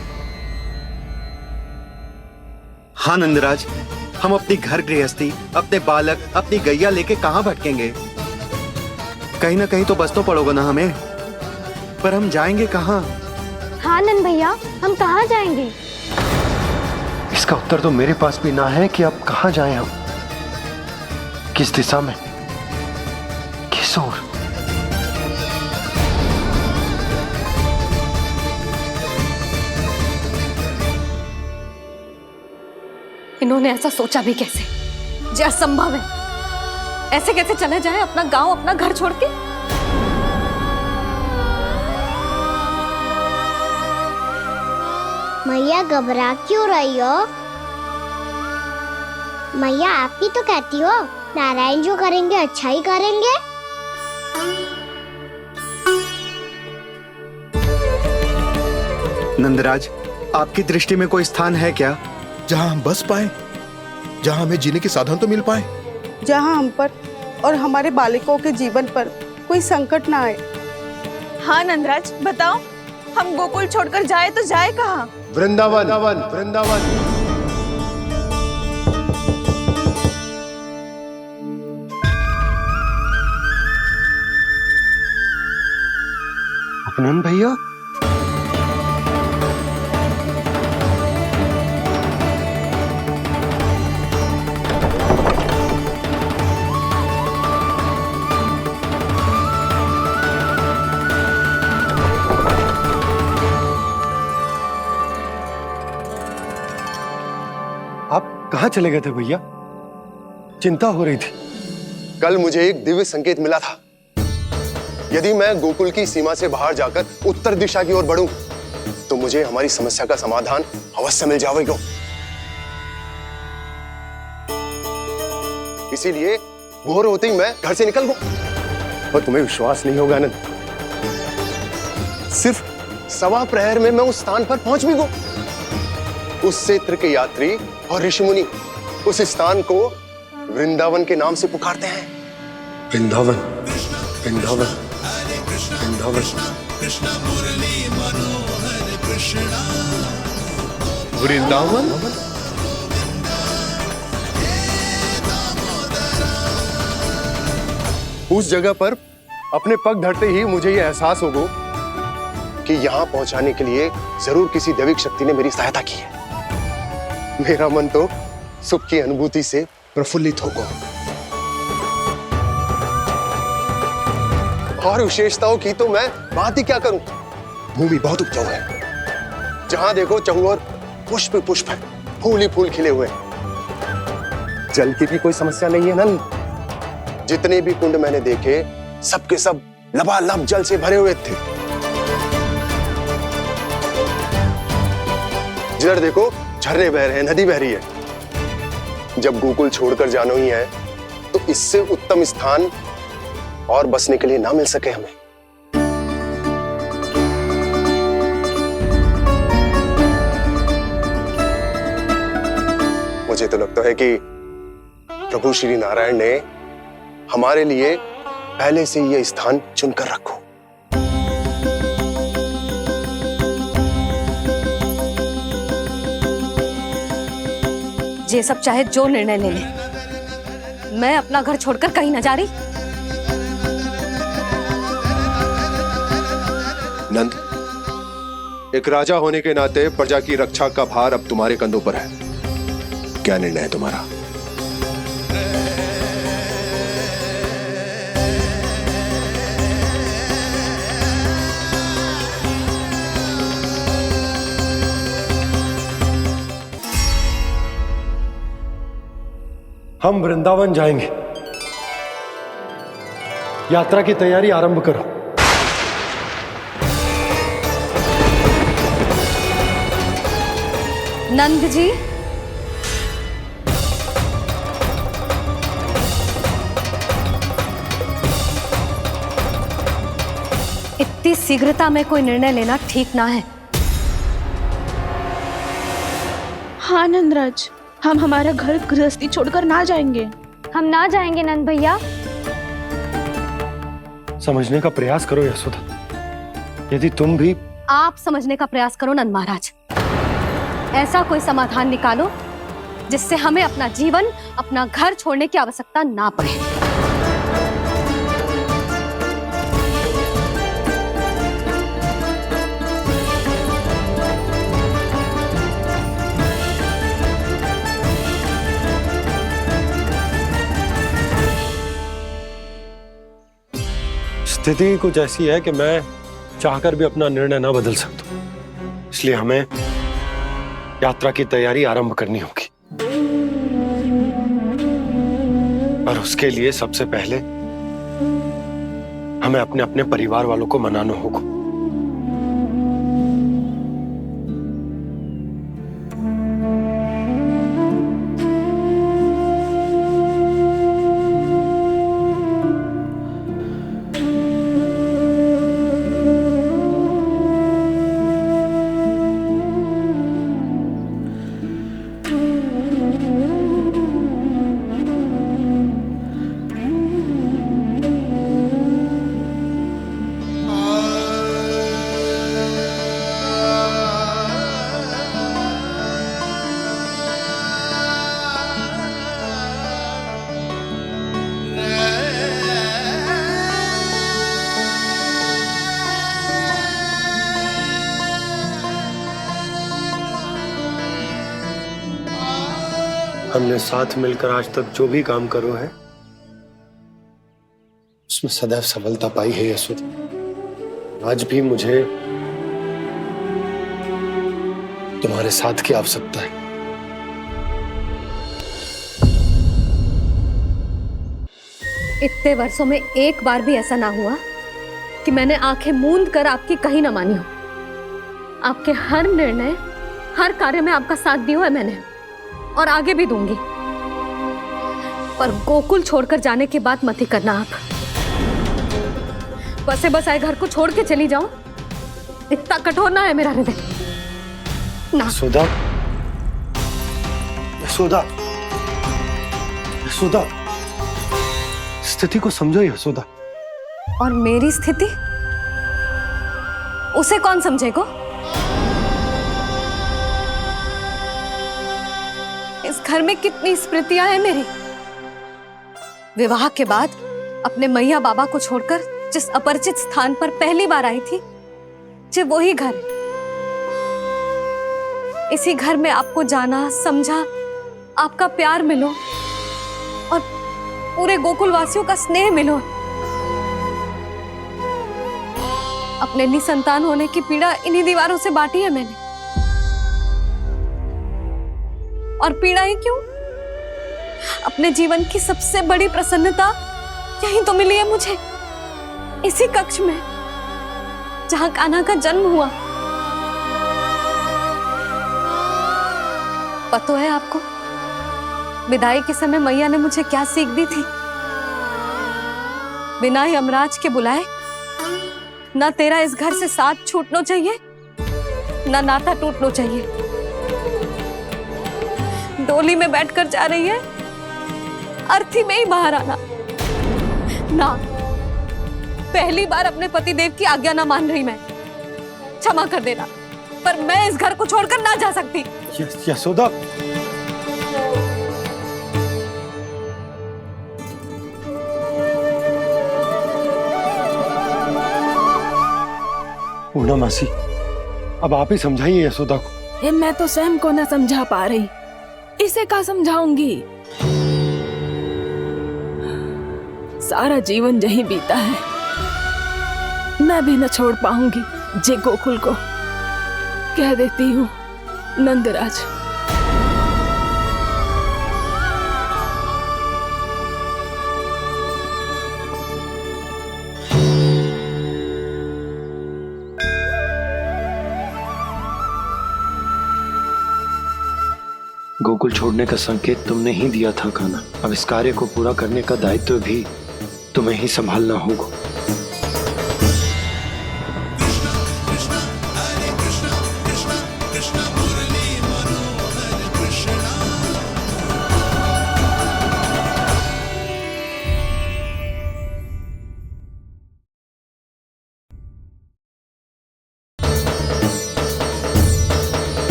हाँ नंदराज, हम अपनी घर गृहस्थी, अपने बालक, अपनी गैया लेके कहां भटकेंगे? कहीं ना कहीं तो बस तो पड़ोगे ना हमें, पर हम जाएंगे कहां? हाँ नंद भैया, हम कहाँ जाएंगे? इसका उत्तर तो मेरे पास भी ना है कि अब कहां जाएं हम, किस दिशा में, किस ओर। इन्होंने ऐसा सोचा भी कैसे? जो असंभव है। ऐसे कैसे चले जाएं अपना गांव, अपना घर छोड़ के? मैया घबरा क्यों रही हो? मैया आप ही तो कहती हो नारायण जो करेंगे अच्छा ही करेंगे। नंदराज, आपकी दृष्टि में कोई स्थान है क्या जहां हम बस पाए, जहां हमें जीने के साधन तो मिल पाए, जहाँ हम पर और हमारे बालकों के जीवन पर कोई संकट ना आए? हाँ नंदराज, बताओ, हम गोकुल छोड़कर जाए तो जाए कहाँ? वृंदावन, वृंदावन। उपनंद भैया, कहां चले गए थे भैया? चिंता हो रही थी। कल मुझे एक दिव्य संकेत मिला था। यदि मैं गोकुल की सीमा से बाहर जाकर उत्तर दिशा की ओर बढ़ूं, तो मुझे हमारी समस्या का समाधान अवश्य मिल जाएगा। इसीलिए भोर होते ही मैं घर से निकल गया। और तुम्हें विश्वास नहीं होगा आनंद, सिर्फ सवा प्रहर में मैं उस स्थान पर पहुंच भी गया। उस क्षेत्र के यात्री और ऋषिमुनि उस स्थान को वृंदावन के नाम से पुकारते हैं। वृंदावन, वृंदावन, वृंदावन। वृंदावन? उस जगह पर अपने पग धरते ही मुझे यह एहसास होगा कि यहां पहुंचाने के लिए जरूर किसी दैविक शक्ति ने मेरी सहायता की है। मेरा मन तो सुख की अनुभूति से प्रफुल्लित होगा। और विशेषताओं की तो मैं बात ही क्या करूं। भूमि बहुत उपजाऊ है, जहां देखो चहुओर पुष्प पुष्प है, फूल ही फूल खिले हुए हैं। जल की भी कोई समस्या नहीं है नंद। जितने भी कुंड मैंने देखे, सबके सब लबालब जल से भरे हुए थे। जिधर देखो झरने बह रहे हैं, नदी बह रही है। जब गोकुल छोड़कर जाना ही है तो इससे उत्तम स्थान और बसने के लिए ना मिल सके हमें। मुझे तो लगता है कि प्रभु श्री नारायण ने हमारे लिए पहले से यह स्थान चुनकर रखो। ये सब चाहे जो निर्णय ले ले, मैं अपना घर छोड़कर कहीं न जा रही। नंद, एक राजा होने के नाते प्रजा की रक्षा का भार अब तुम्हारे कंधों पर है। क्या निर्णय है तुम्हारा? हम वृंदावन जाएंगे। यात्रा की तैयारी आरंभ करो। नंद जी, इतनी शीघ्रता में कोई निर्णय लेना ठीक ना है। हाँ नंदराज, हम हमारा घर गृहस्थी छोड़कर ना जाएंगे। हम ना जाएंगे नंद भैया। समझने का प्रयास करो यशोदा। यदि तुम भी आप समझने का प्रयास करो नंद महाराज। ऐसा कोई समाधान निकालो जिससे हमें अपना जीवन, अपना घर छोड़ने की आवश्यकता ना पड़े। स्थिति कुछ ऐसी है कि मैं चाहकर भी अपना निर्णय ना बदल सकता, इसलिए हमें यात्रा की तैयारी आरंभ करनी होगी। और उसके लिए सबसे पहले हमें अपने अपने परिवार वालों को मनाना होगा। हमने साथ मिलकर आज तक जो भी काम करो है उसमें सदैव सफलता पाई है यशोदा। आज भी मुझे तुम्हारे साथ की आवश्यकता है। इतने वर्षों में एक बार भी ऐसा ना हुआ कि मैंने आंखें मूंद कर आपकी कहीं ना मानी हो। आपके हर निर्णय, हर कार्य में आपका साथ दिया है मैंने, और आगे भी दूंगी। पर गोकुल छोड़कर जाने की बात मत ही करना आप। बसे बसाए घर को छोड़ के चली जाओ, इतना कठोर ना है मेरा हृदय ना। यशोदा, यशोदा, यशोदा, स्थिति को समझो यशोदा। और मेरी स्थिति उसे कौन समझेगा? इस घर में कितनी स्मृतियां हैं मेरी। विवाह के बाद अपने मैया बाबा को छोड़कर जिस अपरिचित स्थान पर पहली बार आई थी, जो वही घर है। इसी घर में आपको जाना, समझा, आपका प्यार मिलो और पूरे गोकुल वासियों का स्नेह मिलो। अपने निसंतान होने की पीड़ा इन्हीं दीवारों से बांटी है मैंने। और पीड़ा ही क्यों? अपने जीवन की सबसे बड़ी प्रसन्नता यही तो मिली है मुझे, इसी कक्ष में जहां कान्हा का जन्म हुआ। पता है आपको विदाई के समय मैया ने मुझे क्या सीख दी थी? बिना यमराज के बुलाए ना तेरा इस घर से साथ छूटना चाहिए, ना नाता टूटना चाहिए। डोली में बैठकर जा रही है, अर्थी में ही बाहर आना ना। पहली बार अपने पति देव की आज्ञा ना मान रही मैं, क्षमा कर देना, पर मैं इस घर को छोड़कर ना जा सकती। यशोदा, पूर्णा मासी, अब आप ही समझाइए यशोदा को। ये मैं तो स्वयं को न समझा पा रही, इसे क्या समझाऊंगी? सारा जीवन यही बीता है, मैं भी न छोड़ पाऊंगी। जे गोकुल को कह देती हूँ नंदराज। गोकुल छोड़ने का संकेत तुमने ही दिया था कान्हा। अब इस कार्य को पूरा करने का दायित्व भी तुम्हें ही संभालना होगा।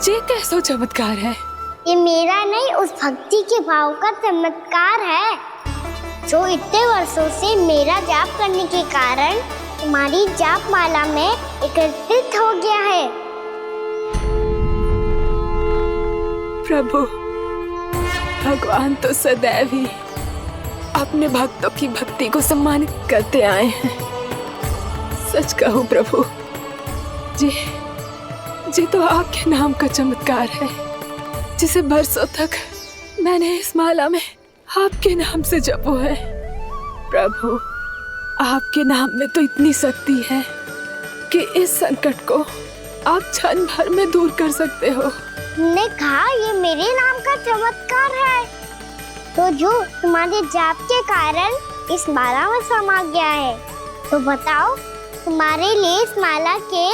ये कैसा चमत्कार है? ये मेरा नहीं, उस भक्ति के भाव का चमत्कार है जो इतने वर्षों से मेरा जाप करने के कारण तुम्हारी जाप माला में एकत्रित हो गया है। प्रभु, भगवान तो सदैव ही अपने भक्तों की भक्ति को सम्मानित करते आए हैं। सच कहूं प्रभु, जी तो आपके नाम का चमत्कार है, जिसे बरसों तक मैंने इस माला में आपके नाम से जपो है। प्रभु, आपके नाम में तो इतनी शक्ति है कि इस संकट को आप क्षण भर में दूर कर सकते हो। तुमने कहा ये मेरे नाम का चमत्कार है, तो जो तुम्हारे जाप के कारण इस माला में समा गया है, तो बताओ तुम्हारे लिए इस माला के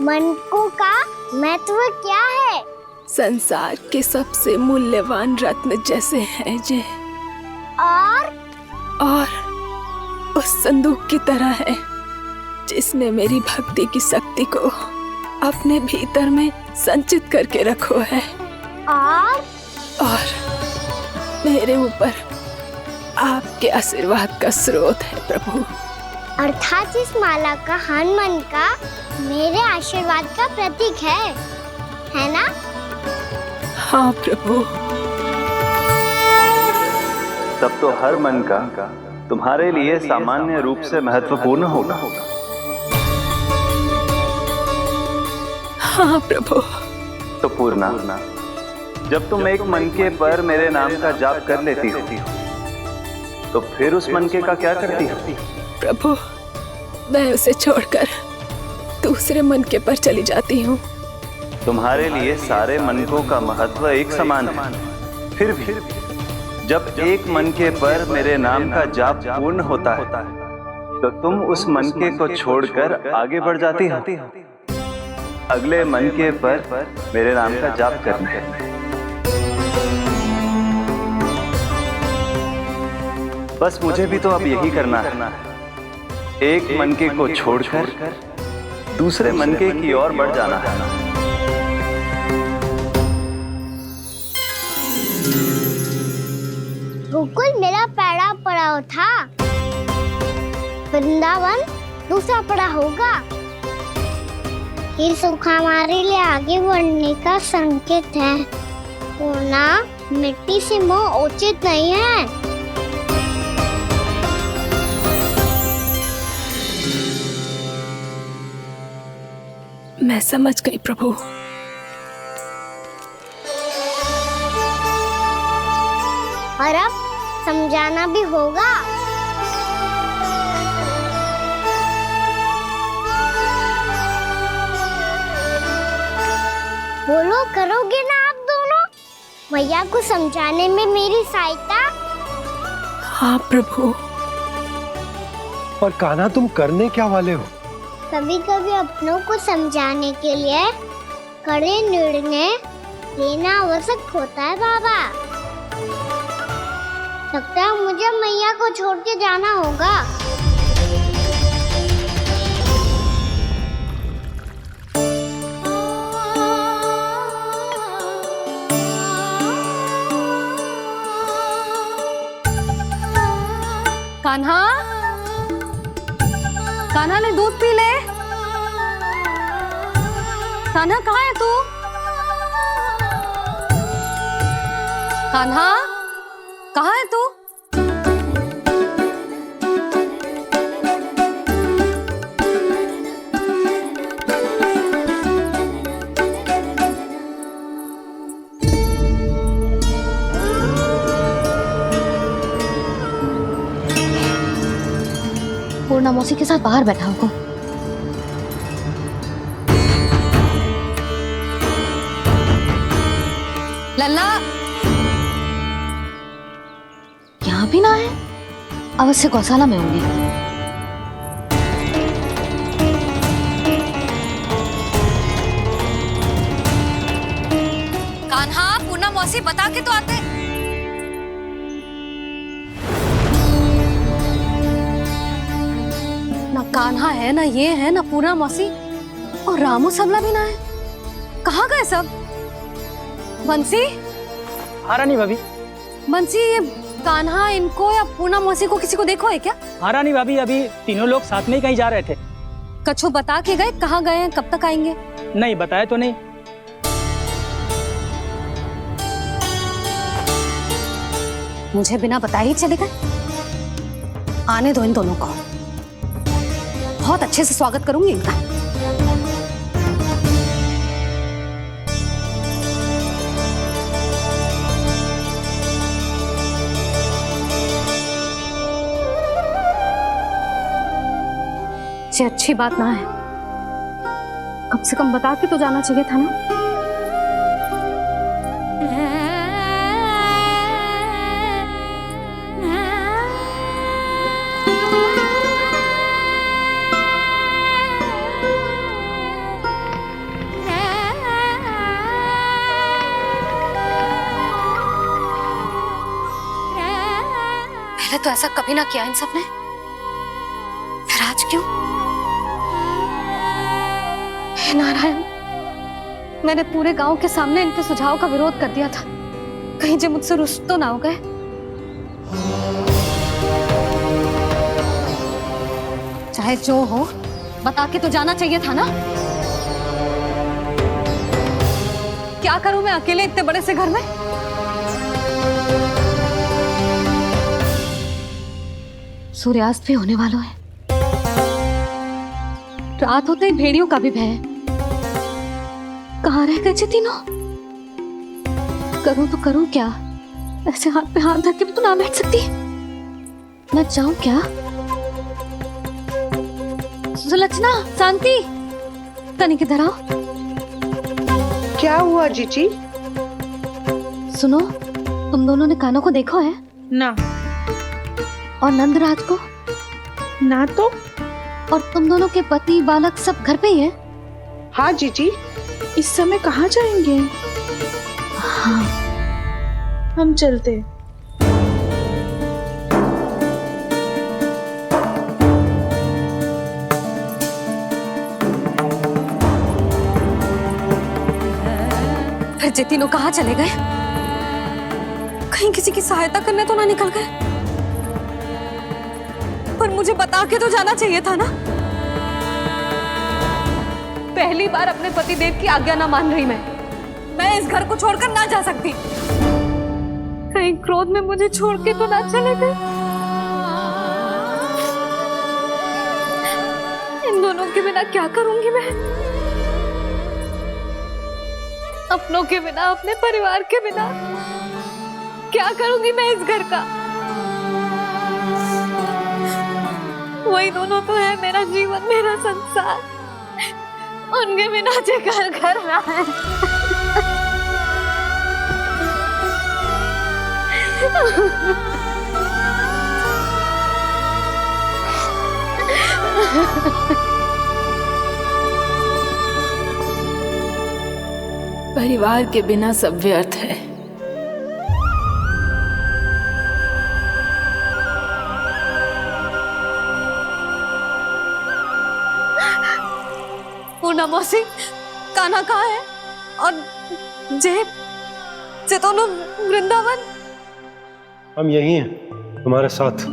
मनकों का महत्व क्या है? संसार के सबसे मूल्यवान रत्न जैसे हैं जे, और उस संदूक की तरह है जिसने मेरी भक्ति की शक्ति को अपने भीतर में संचित करके रखो है, और मेरे ऊपर आपके आशीर्वाद का स्रोत है प्रभु। अर्थात इस माला का हनुमान का मेरे आशीर्वाद का प्रतीक है ना? हाँ प्रभु। तब तो हर मन का तुम्हारे लिए सामान्य रूप से महत्वपूर्ण होगा। हाँ प्रभु। तो पूर्णा, जब तुम एक मनके पर मेरे नाम का जाप कर लेती हो, तो फिर उस मनके का क्या करती हो? प्रभु, मैं उसे छोड़कर दूसरे मनके पर चली जाती हूँ। तुम्हारे लिए सारे मनकों का महत्व एक समान है, फिर भी जब एक मनके पर मेरे नाम का जाप पूर्ण होता है, तो तुम उस मनके को छोड़कर आगे बढ़ जाती हो अगले मनके पर मेरे नाम का जाप करने। बस मुझे भी तो अब यही करना है, एक मनके को छोड़कर दूसरे मनके की ओर बढ़ जाना है। गोकुल मेरा पहला पड़ाव था, वृंदावन दूसरा पड़ा होगा। ये सुख हमारे लिए आगे बढ़ने का संकेत है। सोना मिट्टी से मोह उचित नहीं है। मैं समझ गई प्रभु। और अब समझाना भी होगा। बोलो, करोगे ना आप दोनों? मैया को समझाने में मेरी सहायता? हाँ प्रभु। पर कान्हा, तुम करने क्या वाले हो? कभी कभी अपनों को समझाने के लिए कड़े निर्णय लेना आवश्यक होता है बाबा। लगता है मुझे मैया को छोड़ के जाना होगा। कान्हा, कान्हा ने दूध पी ले। कान्हा कहाँ है तू? कान्हा कहाँ है तू? पूर्णा मौसी के साथ बाहर बैठा होगा। लल्ला यहाँ भी ना है। अवश्य गौशाला में होंगे। कान्हा, पूर्णा मौसी बता के तो आते। ना कान्हा है, ना ये है, ना पूर्णा मौसी, और रामू सबला भी ना है। कहाँ गए सब? बंसी? हाँ रानी भाभी। बंसी, ये कान्हा इनको या पूर्णा मौसी को किसी को देखो है क्या? हाँ रानी भाभी, अभी तीनों लोग साथ में ही कहीं जा रहे थे। कछु बता के गए कहाँ गए हैं, कब तक आएंगे? नहीं बताया तो नहीं। मुझे बिना बताए ही चले गए। आने दो इन दोनों को, बहुत अच्छे से स्वागत करूंगी इनका। ये अच्छी बात ना है। कम से कम बता के तो जाना चाहिए था ना। पहले तो ऐसा कभी ना किया इन सब ने, फिर आज क्यों? हे नारायण, मैंने पूरे गांव के सामने इनके सुझाव का विरोध कर दिया था। कहीं जो मुझसे रुष्ट तो ना हो गए। चाहे जो हो, बता के तो जाना चाहिए था ना। क्या करूं मैं अकेले इतने बड़े से घर में? सूर्यास्त भी होने वाला है। रात होते ही भेड़ियों का भी भय है। कहाँ रह गए थे तीनों? करूं तो करूं क्या? ऐसे हाथ पे हाथ धर के तो ना बैठ सकती। मैं जाऊं क्या? सुलक्षणा, शांति, तनिक इधर आओ। क्या हुआ जीजी? सुनो, तुम दोनों ने कान्हा को देखा है? ना। और नंदराज को? ना तो। और तुम दोनों के पति बालक सब घर पे ही हैं? हाँ जीजी। इस समय कहाँ जाएंगे? हाँ। हम चलते। फिर ये तीनों कहाँ चले गए? कहीं किसी की सहायता करने तो ना निकल गए? पर मुझे बता के तो जाना चाहिए था ना। पहली बार अपने पतिदेव की आज्ञा ना मान रही मैं इस घर को छोड़कर ना जा सकती। कहीं क्रोध में मुझे छोड़ के तो ना चले गए। इन दोनों के बिना क्या करूंगी मैं? अपनों के बिना, अपने परिवार के बिना क्या करूंगी मैं इस घर का? वही दोनों तो है मेरा जीवन, मेरा संसार। उनके बिना जो घर घर रहा है। परिवार के बिना सब व्यर्थ है। पूना मौसी, कान्हा कहाँ है? और जे दोनों वृंदावन? हम यही हैं तुम्हारे साथ।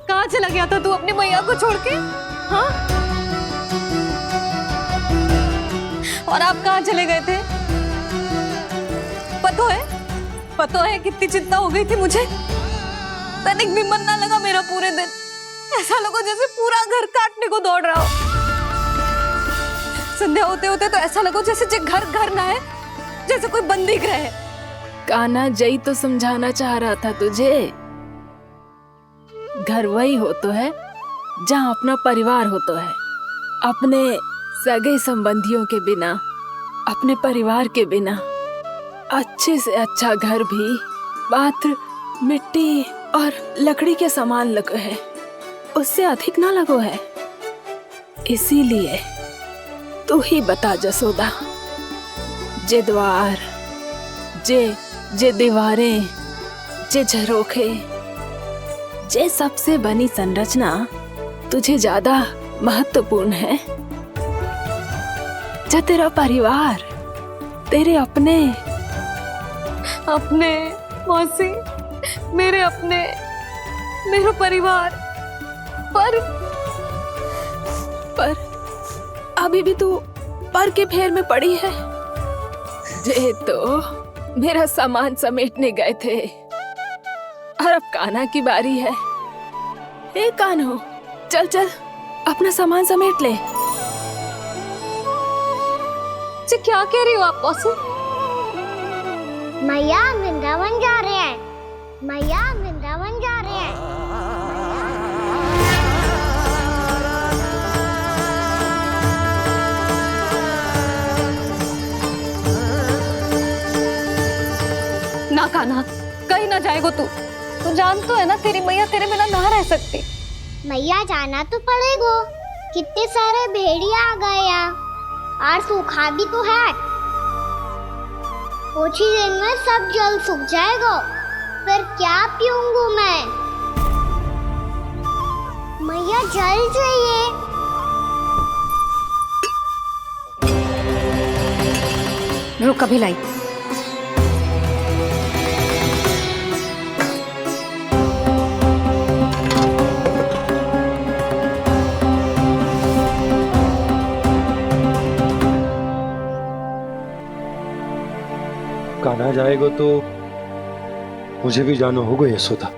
कहाँ चला गया था तू अपनी मैया को छोड़ के? हाँ? और आप कहाँ चले गए थे? पता है कितनी चिंता हो गई थी मुझे। तनिक भी मन ना लगा मेरा पूरे दिन। ऐसा लगा जैसे पूरा घर काटने को दौड़ रहा हो। संध्या होते होते तो ऐसा लगा जैसे घर घर ना है, जैसे कोई बंदी गृह है। कान्हा जई तो समझाना चाह रहा था तुझे। घर वही हो तो है जहाँ अपना परिवार हो तो है। अपने सगे संबंधियों के बिना, अपने परिवार के बिना अच्छे से अच्छा घर भी पात्र मिट्टी और लकड़ी के समान लगो है, उससे अधिक ना लगो है। इसीलिए तू ही बता जसोदा, जे द्वार, जे दीवारें, जे झरोखे, जे सबसे बनी संरचना तुझे ज्यादा महत्वपूर्ण है? जो तेरा परिवार, तेरे अपने मौसी, मेरा परिवार। पर अभी भी तू पर के फेर में पड़ी है। जे तो मेरा सामान समेटने गए थे और अब कान्हा की बारी है। ए कान्हो, चल चल अपना सामान समेट ले। क्या कह रही हो आप मौसी? मैया वृंदावन जा रहे हैं। मैया वृंदावन जा रहे हैं। ना कान्हा, कहीं ना जाएगो तू। तू जान तो है ना तेरी मैया तेरे बिना ना रह सकती। मैया जाना तो पड़ेगा। कितने सारे भेड़िया आ गए यहाँ और सूखा भी तो है। कुछ ही दिन में सब जल सूख जाएगा, फिर क्या पीऊंगी मैं? मैया जल चाहिए। रुक, अभी लाई। कान्हा जाएगा तो मुझे भी जाना होगा यशोदा।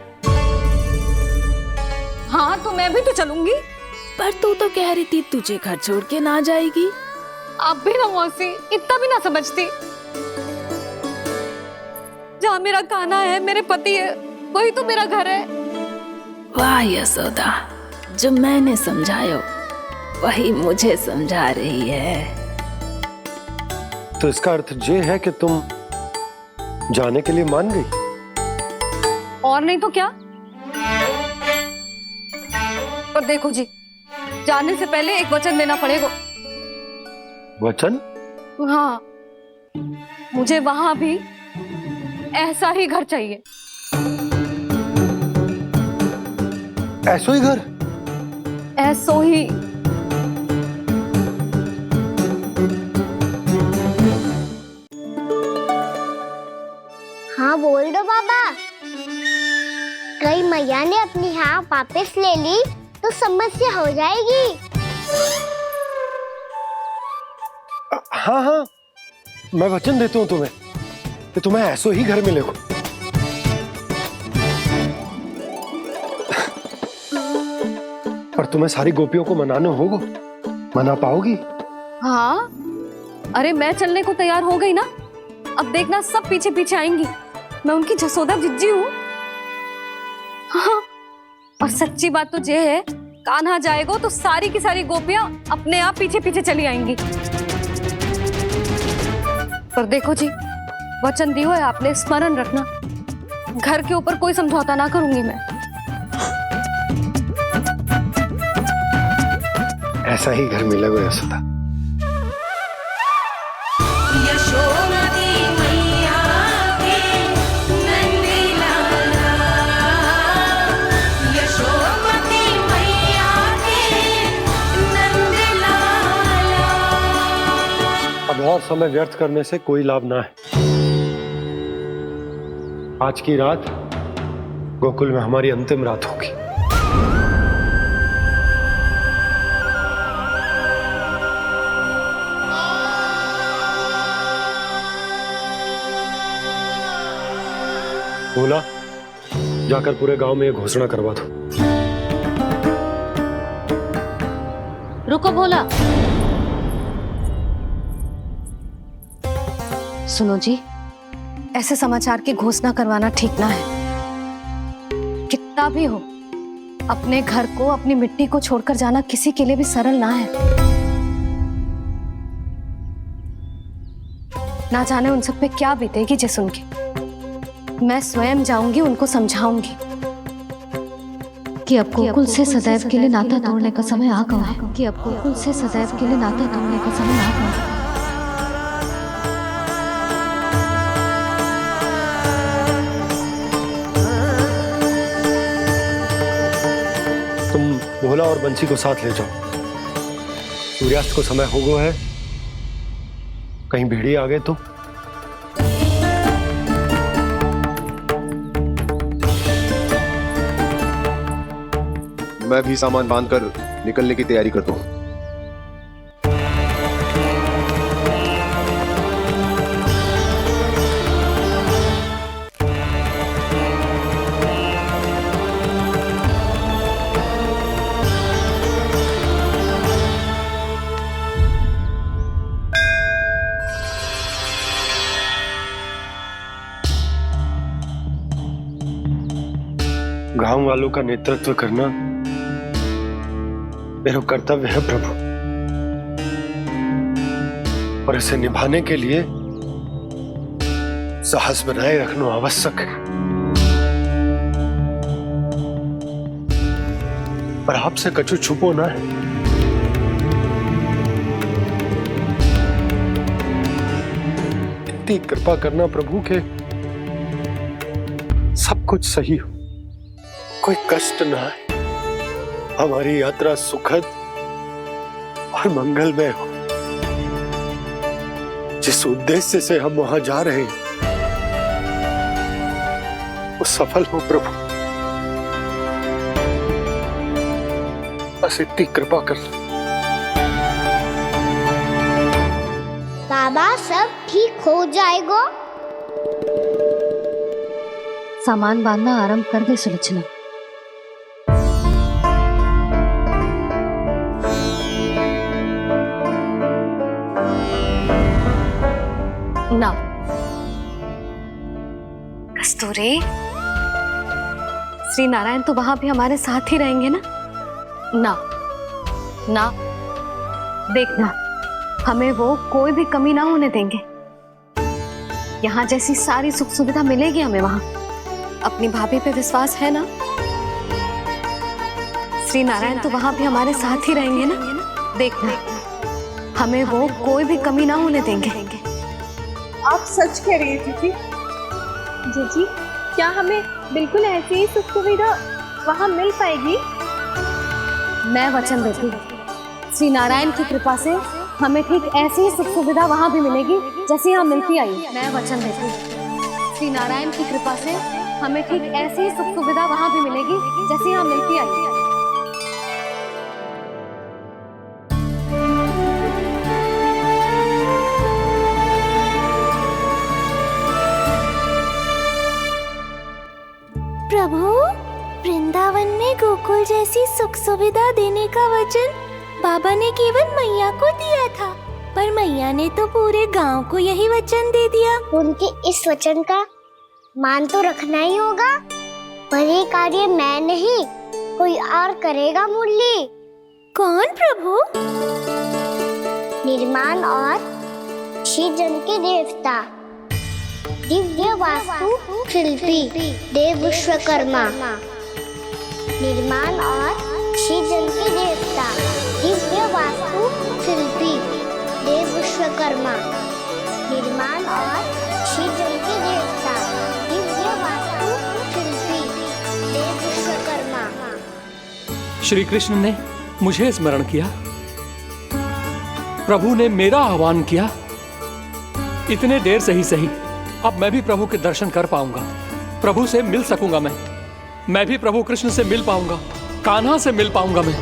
हाँ तो मैं भी तो चलूंगी। पर तू तो कह रही थी तुझे घर छोड़ के ना जाएगी। आप भी ना मौसी, इतना भी ना समझती। जहाँ मेरा कान्हा है, मेरे पति है, वही तो मेरा घर है। वाह यशोदा, जो मैंने समझायो वही मुझे समझा रही है। तो इसका अर्थ ये है कि तुम जाने के लिए मान गई? और नहीं तो क्या। पर देखो जी, जाने से पहले एक वचन देना पड़ेगा। वचन? हाँ, मुझे वहां भी ऐसा ही घर चाहिए। ऐसो ही घर? ऐसो ही। हाँ बोल दो बाबा। कहीं मैया ने अपनी हाँ वापस ले ली तो समस्या हो जाएगी। हाँ हाँ, मैं वचन देता हूँ तुम्हें कि तुम्हें ऐसो ही घर मिलेगा। पर तुम्हें सारी गोपियों को मनाना होगा। मना पाओगी? हाँ, अरे मैं चलने को तैयार हो गई ना। अब देखना सब पीछे पीछे आएंगी। मैं उनकी जसोदा जिज्जी हूँ। हाँ, और सच्ची बात तो ये है, कान्हा जाएगा तो सारी की सारी गोपियां अपने आप पीछे पीछे चली आएंगी। पर देखो जी, वचन दियो है आपने, स्मरण रखना। घर के ऊपर कोई समझौता ना करूंगी मैं। ऐसा ही घर मिलेगा यशोदा। अब और समय व्यर्थ करने से कोई लाभ ना है। आज की रात गोकुल में हमारी अंतिम रात होगी। बोला, जाकर पूरे गांव में ये घोषणा करवा दो। रुको भोला। सुनो जी, ऐसे समाचार की घोषणा करवाना ठीक ना है। कितना भी हो, अपने घर को, अपनी मिट्टी को छोड़कर जाना किसी के लिए भी सरल ना है। ना जाने उन सब पे क्या बीतेगी जे सुन के। मैं स्वयं जाऊंगी, उनको समझाऊंगी कि अब गोकुल से सदैव के लिए नाता तोड़ने का समय आ गया है। कि अब गोकुल से सदैव के लिए नाता तोड़ने का समय आ गया है। तुम भोला और बंसी को साथ ले जाओ। सूर्यास्त को समय हो गया है, कहीं भेड़िए आ गए तो। मैं भी सामान बांधकर निकलने की तैयारी करता हूँ। गांव वालों का नेतृत्व करना मेरा कर्तव्य है प्रभु, और इसे निभाने के लिए साहस बनाए रखना आवश्यक है। पर आपसे कछु छुपो ना है। इतनी कृपा करना प्रभु के सब कुछ सही हो, कोई कष्ट ना है, हमारी यात्रा सुखद और मंगलमय हो। जिस उद्देश्य से हम वहां जा रहे हैं वो सफल हो प्रभु, बस इतनी कृपा कर। बाबा सब ठीक हो जाएगा। सामान बांधना आरंभ कर दे सुलोचना। ना कस्तूरी, श्री नारायण तो वहां भी हमारे साथ ही रहेंगे ना? ना ना, देखना हमें वो कोई भी कमी ना होने देंगे। यहाँ जैसी सारी सुख सुविधा मिलेगी हमें वहां। अपनी भाभी पे विश्वास है ना? श्री नारायण तो वहां भी हमारे साथ ही रहेंगे ना? देखना हमें वो कोई भी कमी ना होने देंगे। आप सच कह रही है दीदी। जीजी, क्या हमें बिल्कुल ऐसी ही सुख सुविधा वहाँ मिल पाएगी? मैं वचन देती हूँ, श्री नारायण की कृपा से हमें ठीक ऐसी ही सुख सुविधा वहाँ भी मिलेगी जैसी यहाँ मिलती आई है। मैं वचन देती हूँ, श्री नारायण की कृपा से हमें ठीक ऐसी ही सुख सुविधा वहाँ भी मिलेगी जैसी यहाँ मिलती आई है। प्रभु, वृंदावन में गोकुल जैसी सुख सुविधा देने का वचन बाबा ने केवल मैया को दिया था, पर मैया ने तो पूरे गांव को यही वचन दे दिया। उनके इस वचन का मान तो रखना ही होगा, पर ये कार्य मैं नहीं कोई और करेगा मुरली। कौन प्रभु? निर्माण और सृजन के देवता, दिव्य वास्तु शिल्पी देव विश्वकर्मा। निर्माण और सृजन के देवता, दिव्य वास्तु शिल्पी देव विश्वकर्मा। निर्माण और सृजन के देवता, दिव्य वास्तु शिल्पी देव विश्वकर्मा। श्री कृष्ण ने मुझे स्मरण किया, प्रभु ने मेरा आह्वान किया। इतने देर से ही सही, अब मैं भी प्रभु के दर्शन कर पाऊंगा, प्रभु से मिल सकूंगा। मैं भी प्रभु कृष्ण से मिल पाऊंगा, कान्हा से मिल पाऊंगा मैं।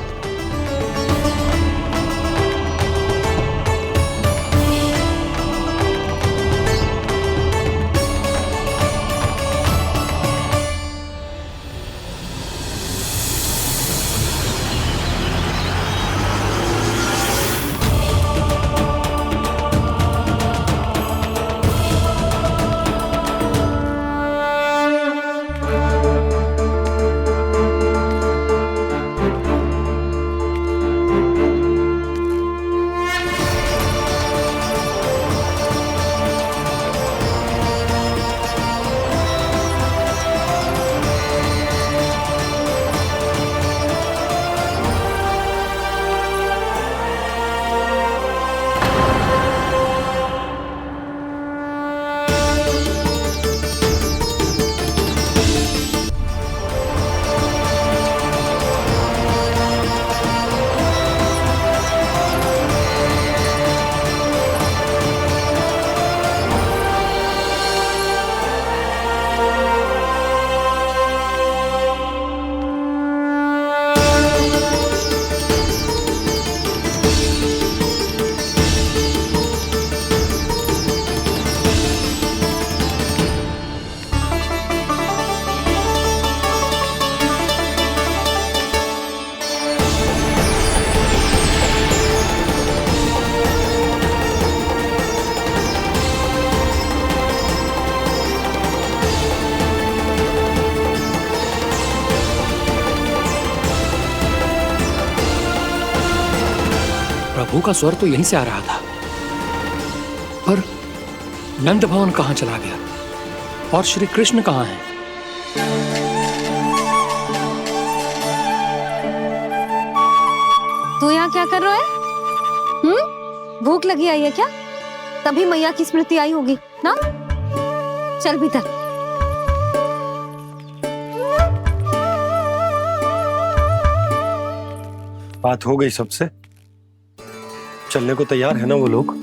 प्रभु का स्वर तो यहीं से आ रहा था, पर नंद भवन कहां चला गया और श्री कृष्ण कहां हैं? तू यहाँ क्या कर रहा है? भूख लगी आई है क्या? तभी मैया की स्मृति आई होगी ना? चल भीतर। बात हो गई सबसे? चलने को तैयार है ना वो लोग?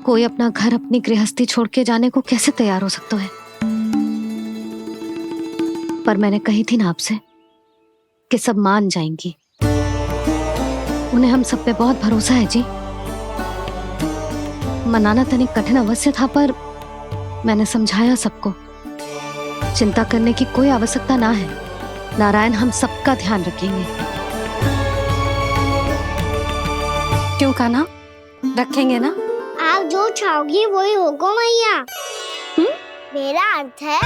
कोई अपना घर, अपनी गृहस्थी छोड़ के जाने को कैसे तैयार हो सकता है? पर मैंने कही थी ना आपसे कि सब मान जाएंगी। उन्हें हम सब पे बहुत भरोसा है जी। मनाना तनिक कठिन अवश्य था, पर मैंने समझाया सबको। चिंता करने की कोई आवश्यकता ना है, नारायण हम सबका ध्यान रखेंगे। क्यों कान्हा, रखेंगे ना? आप जो चाहोगी वही होगा मैया। मेरा अर्थ है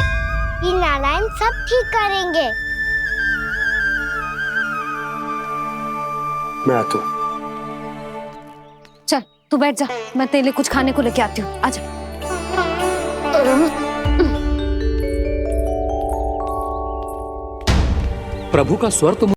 कि नारायण सब ठीक करेंगे। मैं आता हूँ। चल तू बैठ जा, मैं तेरे लिए कुछ खाने को लेके आती हूँ। आजा। प्रभु का स्वर तो